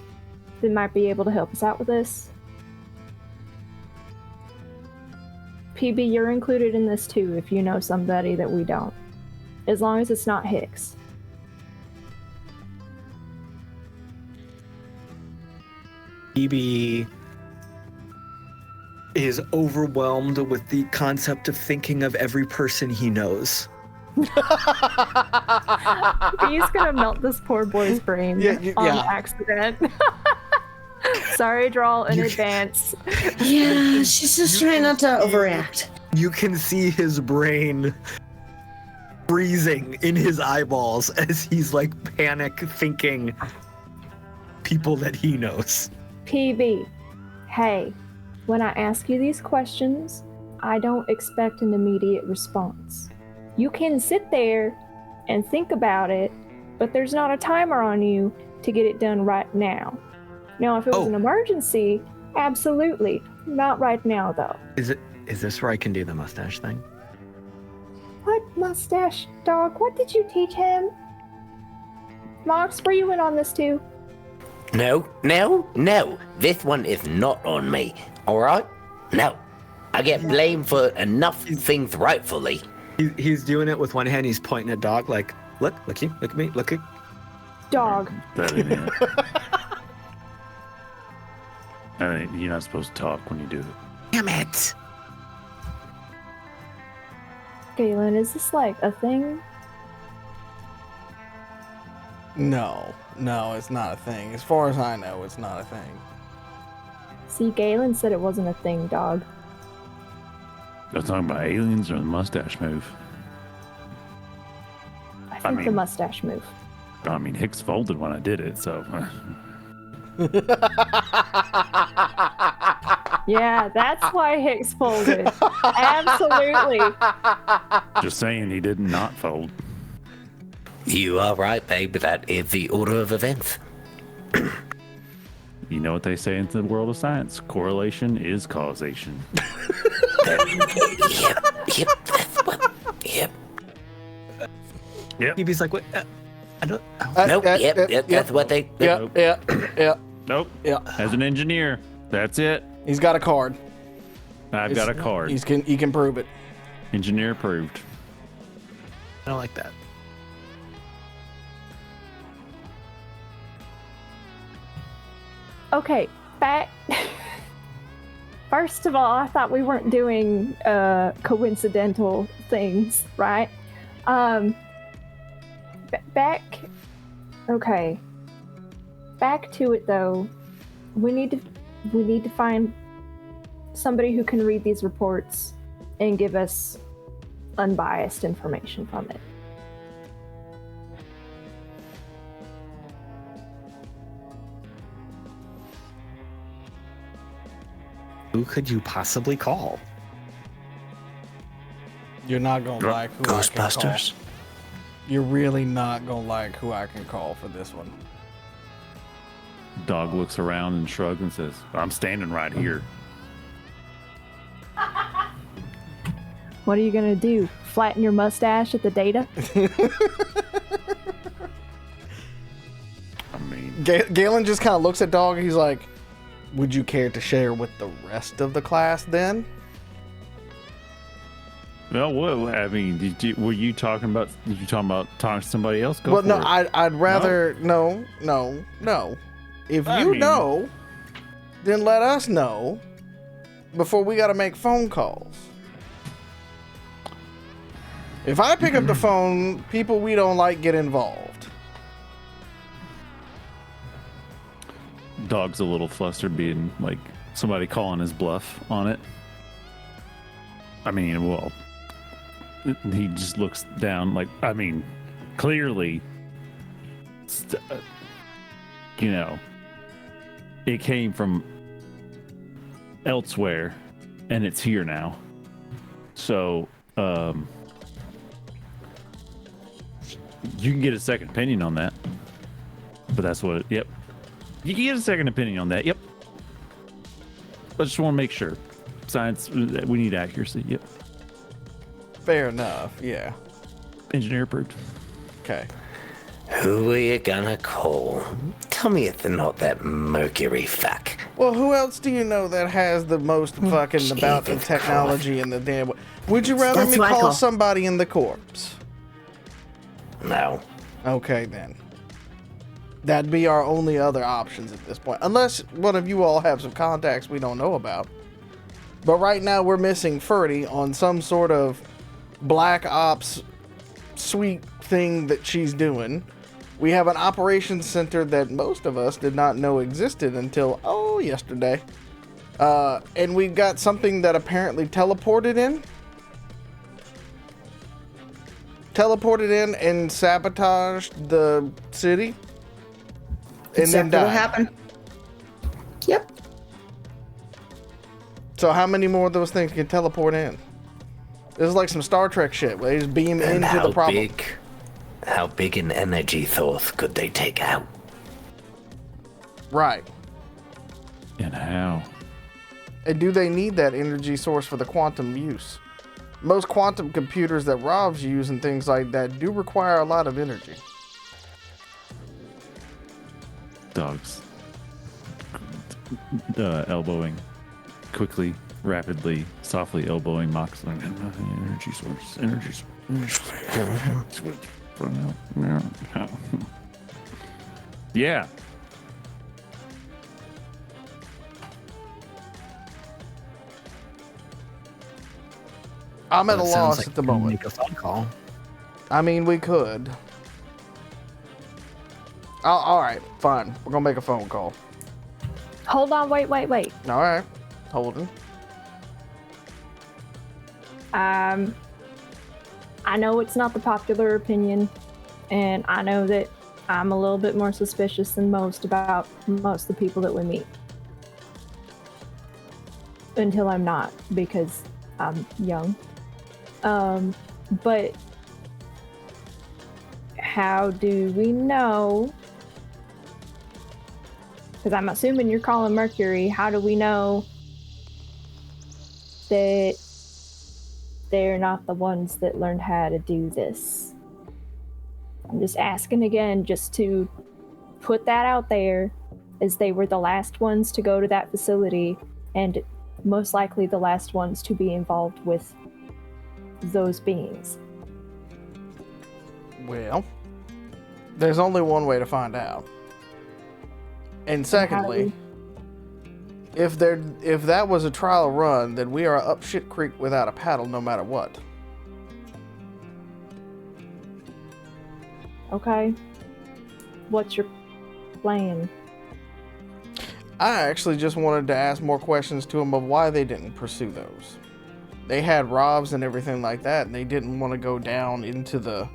that might be able to help us out with this? PB, you're included in this too if you know somebody that we don't. As long as it's not Hicks. PB is overwhelmed with the concept of thinking of every person he knows. He's gonna melt this poor boy's brain on accident. Sorry, Drall, in advance. Yeah, she's just trying not to overreact. You can see his brain freezing in his eyeballs as he's like panic thinking people that he knows. PB, hey, when I ask you these questions, I don't expect an immediate response. You can sit there and think about it, but there's not a timer on you to get it done right now. Now, if it was an emergency, absolutely. Not right now, though. Is this where I can do the mustache thing? What mustache, Dog? What did you teach him? Mox, were you in on this too? No. This one is not on me. All right? No. I get blamed for enough things rightfully. He's doing it with one hand. He's pointing at Dog like, look at me, look at. Dog. That ain't it. You're not supposed to talk when you do it. Damn it. Galen, is this like a thing? No, it's not a thing. As far as I know, it's not a thing. See, Galen said it wasn't a thing, Dog. They're talking about aliens or the mustache move. I think the mustache move. I mean, Hicks folded when I did it, so. Yeah, that's why Hicks folded. Absolutely. Just saying, he did not fold. You are right, babe. That is the order of events. You know what they say in the world of science? Correlation is causation. Yep. He's like, what? I don't. Nope. Yep. That's what they. Yep. Nope. Yeah. As an engineer, that's it. He's got a card. I've got a card. He can prove it. Engineer approved. I don't like that. Okay, back. First of all, I thought we weren't doing coincidental things, right? Back. Okay. Back to it though. We need to find somebody who can read these reports and give us unbiased information from it. Who could you possibly call? You're not gonna like who I can Ghostbusters. call. You're really not gonna like who I can call for this one. Dog looks around and shrugs and says, I'm standing right here. What are you gonna do? Flatten your mustache at the data? I mean, Galen just kind of looks at Dog. He's like, would you care to share with the rest of the class then? well, what? I mean, were you talking about? Did you talking about talking to somebody else? Go Well, for no, it. I'd rather no. If you know, then let us know before we got to make phone calls. If I pick up the phone, people we don't like get involved. Dog's a little flustered, being like somebody calling his bluff on it. I mean, well, he just looks down like, I mean, clearly, it came from elsewhere and it's here now. So, you can get a second opinion on that. But that's what, yep. You can get a second opinion on that, yep. I just want to make sure. Science, we need accuracy, yep. Fair enough, yeah. Engineer approved. Okay. Who are you gonna call? Tell me it's not that Mercury fuck. Well, who else do you know that has the most fucking about the technology and the damn... Would you rather That's me who I call call. somebody in the corpse? No. Okay, then. That'd be our only other options at this point. Unless one of you all have some contacts we don't know about. But right now we're missing Ferdy on some sort of Black Ops sweet thing that she's doing. We have an operations center that most of us did not know existed until, yesterday. And we've got something that apparently teleported in. And sabotaged the city. And Exactly then what died. happened. Yep. So how many more of those things can teleport in? This is like some Star Trek shit where they just beam And into the problem. how big an energy source could they take out? Right. And how? And do they need that energy source for the quantum use? Most quantum computers that Rob's use and things like that do require a lot of energy. Dogs. elbowing quickly, rapidly, softly elbowing Mox. Energy source. Yeah. I'm at a Well, it sounds loss like at the we can moment. Make a phone call. I mean, we could. All right, fine. We're gonna make a phone call. Hold on, wait. All right, holding. I know it's not the popular opinion, and I know that I'm a little bit more suspicious than most about most of the people that we meet. Until I'm not, because I'm young. But how do we know? Because I'm assuming you're calling Mercury. How do we know that they're not the ones that learned how to do this? I'm just asking again, just to put that out there, as they were the last ones to go to that facility, and most likely the last ones to be involved with those beings. Well, there's only one way to find out. And secondly, if that was a trial run, then we are up shit creek without a paddle no matter what. Okay. What's your plan? I actually just wanted to ask more questions to them of why they didn't pursue those. They had ROVs and everything like that, and they didn't want to go down into the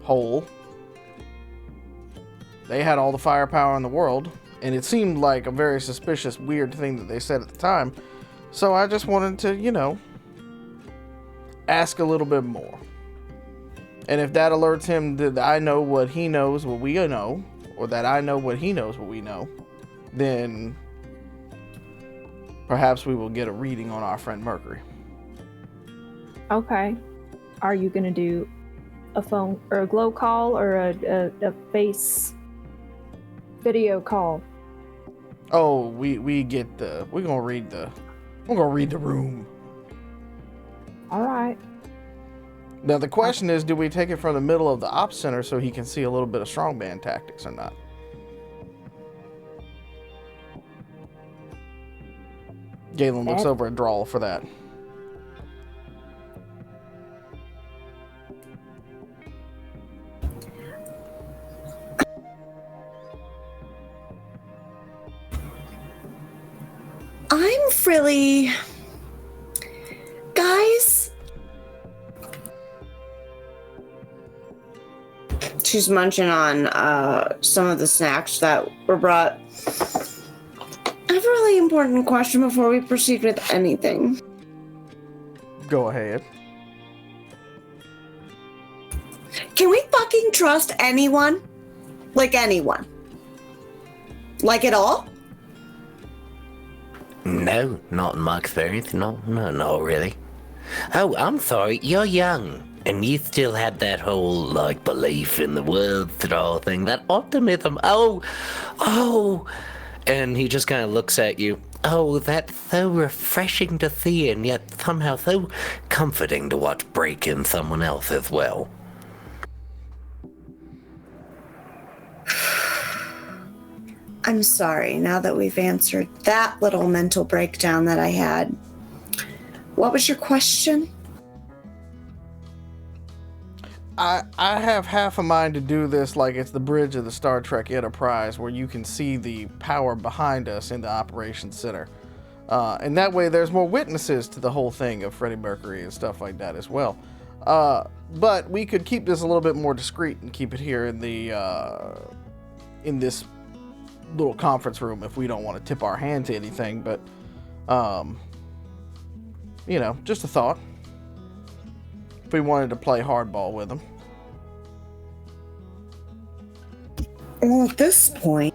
hole. They had all the firepower in the world, and it seemed like a very suspicious, weird thing that they said at the time. So I just wanted to, ask a little bit more. And if that alerts him that I know what he knows, what we know, or that I know what he knows, what we know, then perhaps we will get a reading on our friend Mercury. Okay. Are you gonna do a phone or a glow call or a face video call? Oh, we're gonna read the room. All right. Now the question is, do we take it from the middle of the ops center so he can see a little bit of strongman tactics or not? Galen looks over at Drall for that. I'm really... Guys? She's munching on some of the snacks that were brought. I have a really important question before we proceed with anything. Go ahead. Can we fucking trust anyone? Like anyone? Like at all? No, not in my experience. No, not really. Oh, I'm sorry. You're young. And you still had that whole, belief in the world Drall thing. That optimism. Oh. And he just kind of looks at you. Oh, that's so refreshing to see, and yet somehow so comforting to watch break in someone else as well. I'm sorry, now that we've answered that little mental breakdown that I had. What was your question? I have half a mind to do this like it's the bridge of the Star Trek Enterprise, where you can see the power behind us in the operations center. And that way there's more witnesses to the whole thing of Freddie Mercury and stuff like that as well. But we could keep this a little bit more discreet and keep it here in this little conference room if we don't want to tip our hand to anything. But, just a thought. If we wanted to play hardball with them. Well, at this point,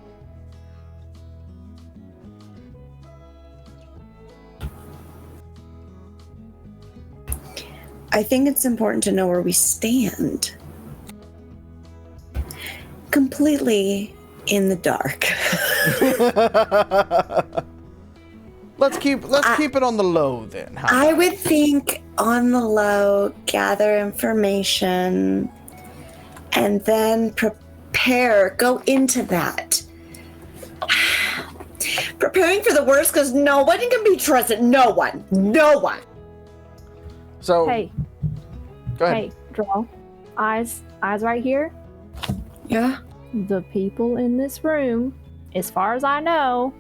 I think it's important to know where we stand. Completely in the dark. let's keep it on the low then. I would think on the low, gather information, and then prepare. Go into that. Preparing for the worst, because no one can be trusted. No one. So Hey. go ahead. Hey, Drall. Eyes right here. Yeah. The people in this room, as far as I know,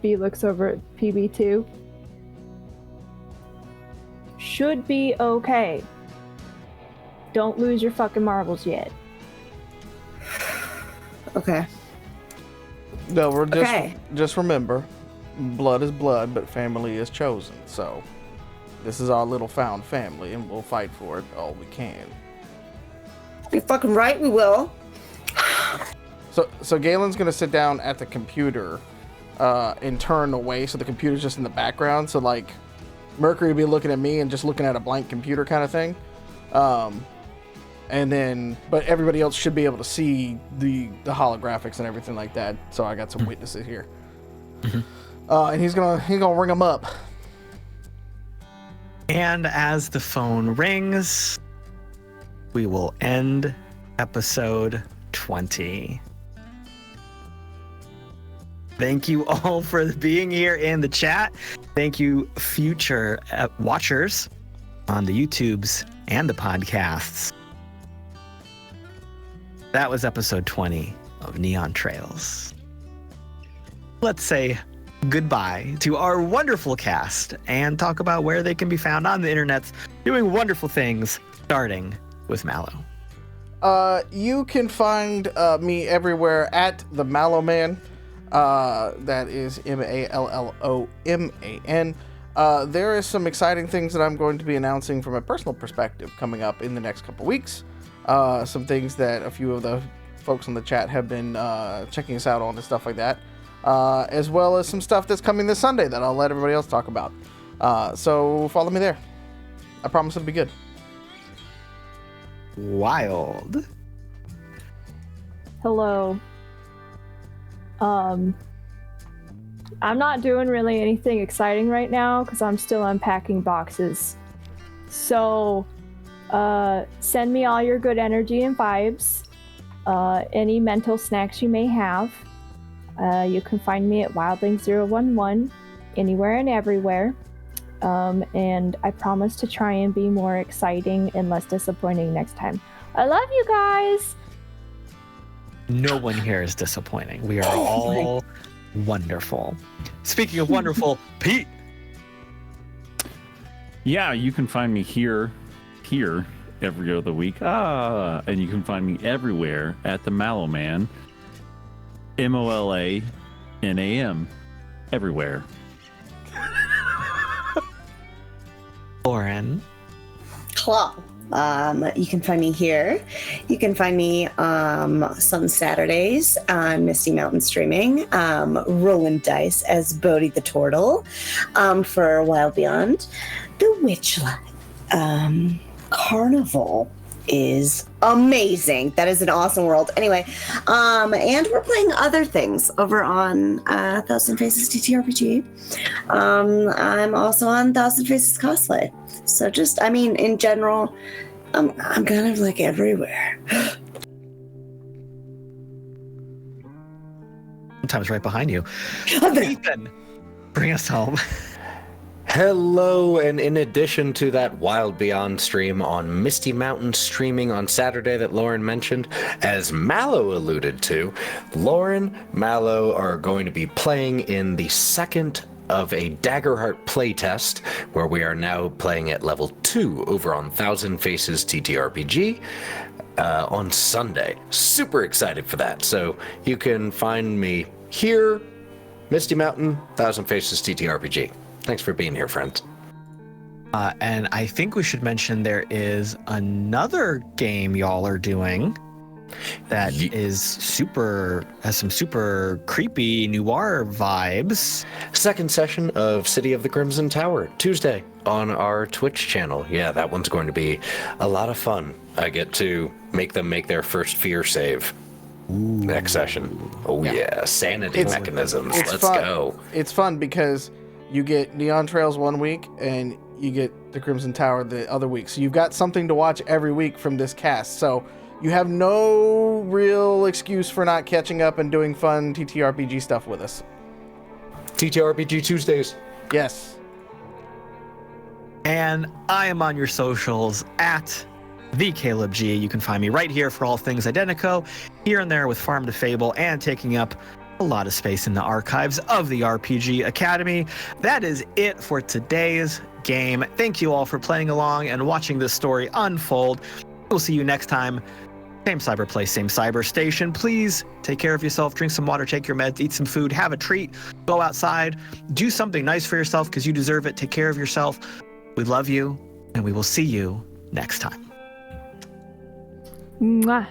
B looks over at PB2, should be okay. Don't lose your fucking marbles yet. Okay. No, we're Okay. just remember, blood is blood, but family is chosen. So this is our little found family, and we'll fight for it all we can. You're fucking right, we will. So Galen's gonna sit down at the computer and turn away, so the computer's just in the background. So like, Mercury will be looking at me and just looking at a blank computer kind of thing. And then, but everybody else should be able to see the holographics and everything like that. So I got some witnesses here. And he's gonna ring them up. And as the phone rings, we will end episode 20. Thank you all for being here in the chat. Thank you, future watchers on the YouTubes and the podcasts. That was episode 20 of Neon Trails. Let's say goodbye to our wonderful cast and talk about where they can be found on the internets doing wonderful things, starting with Mallo. You can find me everywhere at the Mallo Man. That is MALLOMAN. There is some exciting things that I'm going to be announcing from a personal perspective coming up in the next couple weeks. Some things that a few of the folks in the chat have been checking us out on and stuff like that. As well as some stuff that's coming this Sunday that I'll let everybody else talk about. So follow me there. I promise it'll be good. Wild. Hello. I'm not doing really anything exciting right now because I'm still unpacking boxes. So, send me all your good energy and vibes. Any mental snacks you may have. You can find me at Wildling011 anywhere and everywhere. And I promise to try and be more exciting and less disappointing next time. I love you guys! No one here is disappointing. We are all wonderful. Speaking of wonderful, Pete. Yeah, you can find me here every other week. And you can find me everywhere at the Mallo Man. MOLANAM. Everywhere. Lauren. Hello. You can find me here. You can find me some Saturdays on Misty Mountain Streaming, rolling dice as Bodhi the Turtle for Wild Beyond. The Witchlight Carnival is amazing. That is an awesome world. Anyway, and we're playing other things over on Thousand Faces TTRPG. I'm also on Thousand Faces Cosplay. So just, I mean, in general, I'm kind of like everywhere. Sometimes right behind you. Ethan, bring us home. Hello, and in addition to that Wild Beyond stream on Misty Mountain Streaming on Saturday that Lauren mentioned, as Mallo alluded to, Lauren, Mallo are going to be playing in the second of a Daggerheart playtest, where we are now playing at level 2 over on Thousand Faces TTRPG on Sunday. Super excited for that. So you can find me here, Misty Mountain, Thousand Faces TTRPG. Thanks for being here, friends. And I think we should mention there is another game y'all are doing that has some super creepy noir vibes. Second session of City of the Crimson Tower, Tuesday on our Twitch channel. Yeah, that one's going to be a lot of fun. I get to make them make their first fear save Next session. Oh yeah, sanity mechanisms. Let's fun. go. It's fun because you get Neon Trails one week and you get the Crimson Tower the other week. So you've got something to watch every week from this cast. So you have no real excuse for not catching up and doing fun TTRPG stuff with us. TTRPG Tuesdays. Yes. And I am on your socials at the Caleb G. You can find me right here for all things Identico, here and there with Farm to Fable, and taking up a lot of space in the archives of the RPG Academy. That is it for today's game. Thank you all for playing along and watching this story unfold. We'll see you next time. Same cyber place, same cyber station. Please take care of yourself, drink some water, take your meds, eat some food, have a treat, go outside, do something nice for yourself because you deserve it. Take care of yourself. We love you, and we will see you next time. Mwah.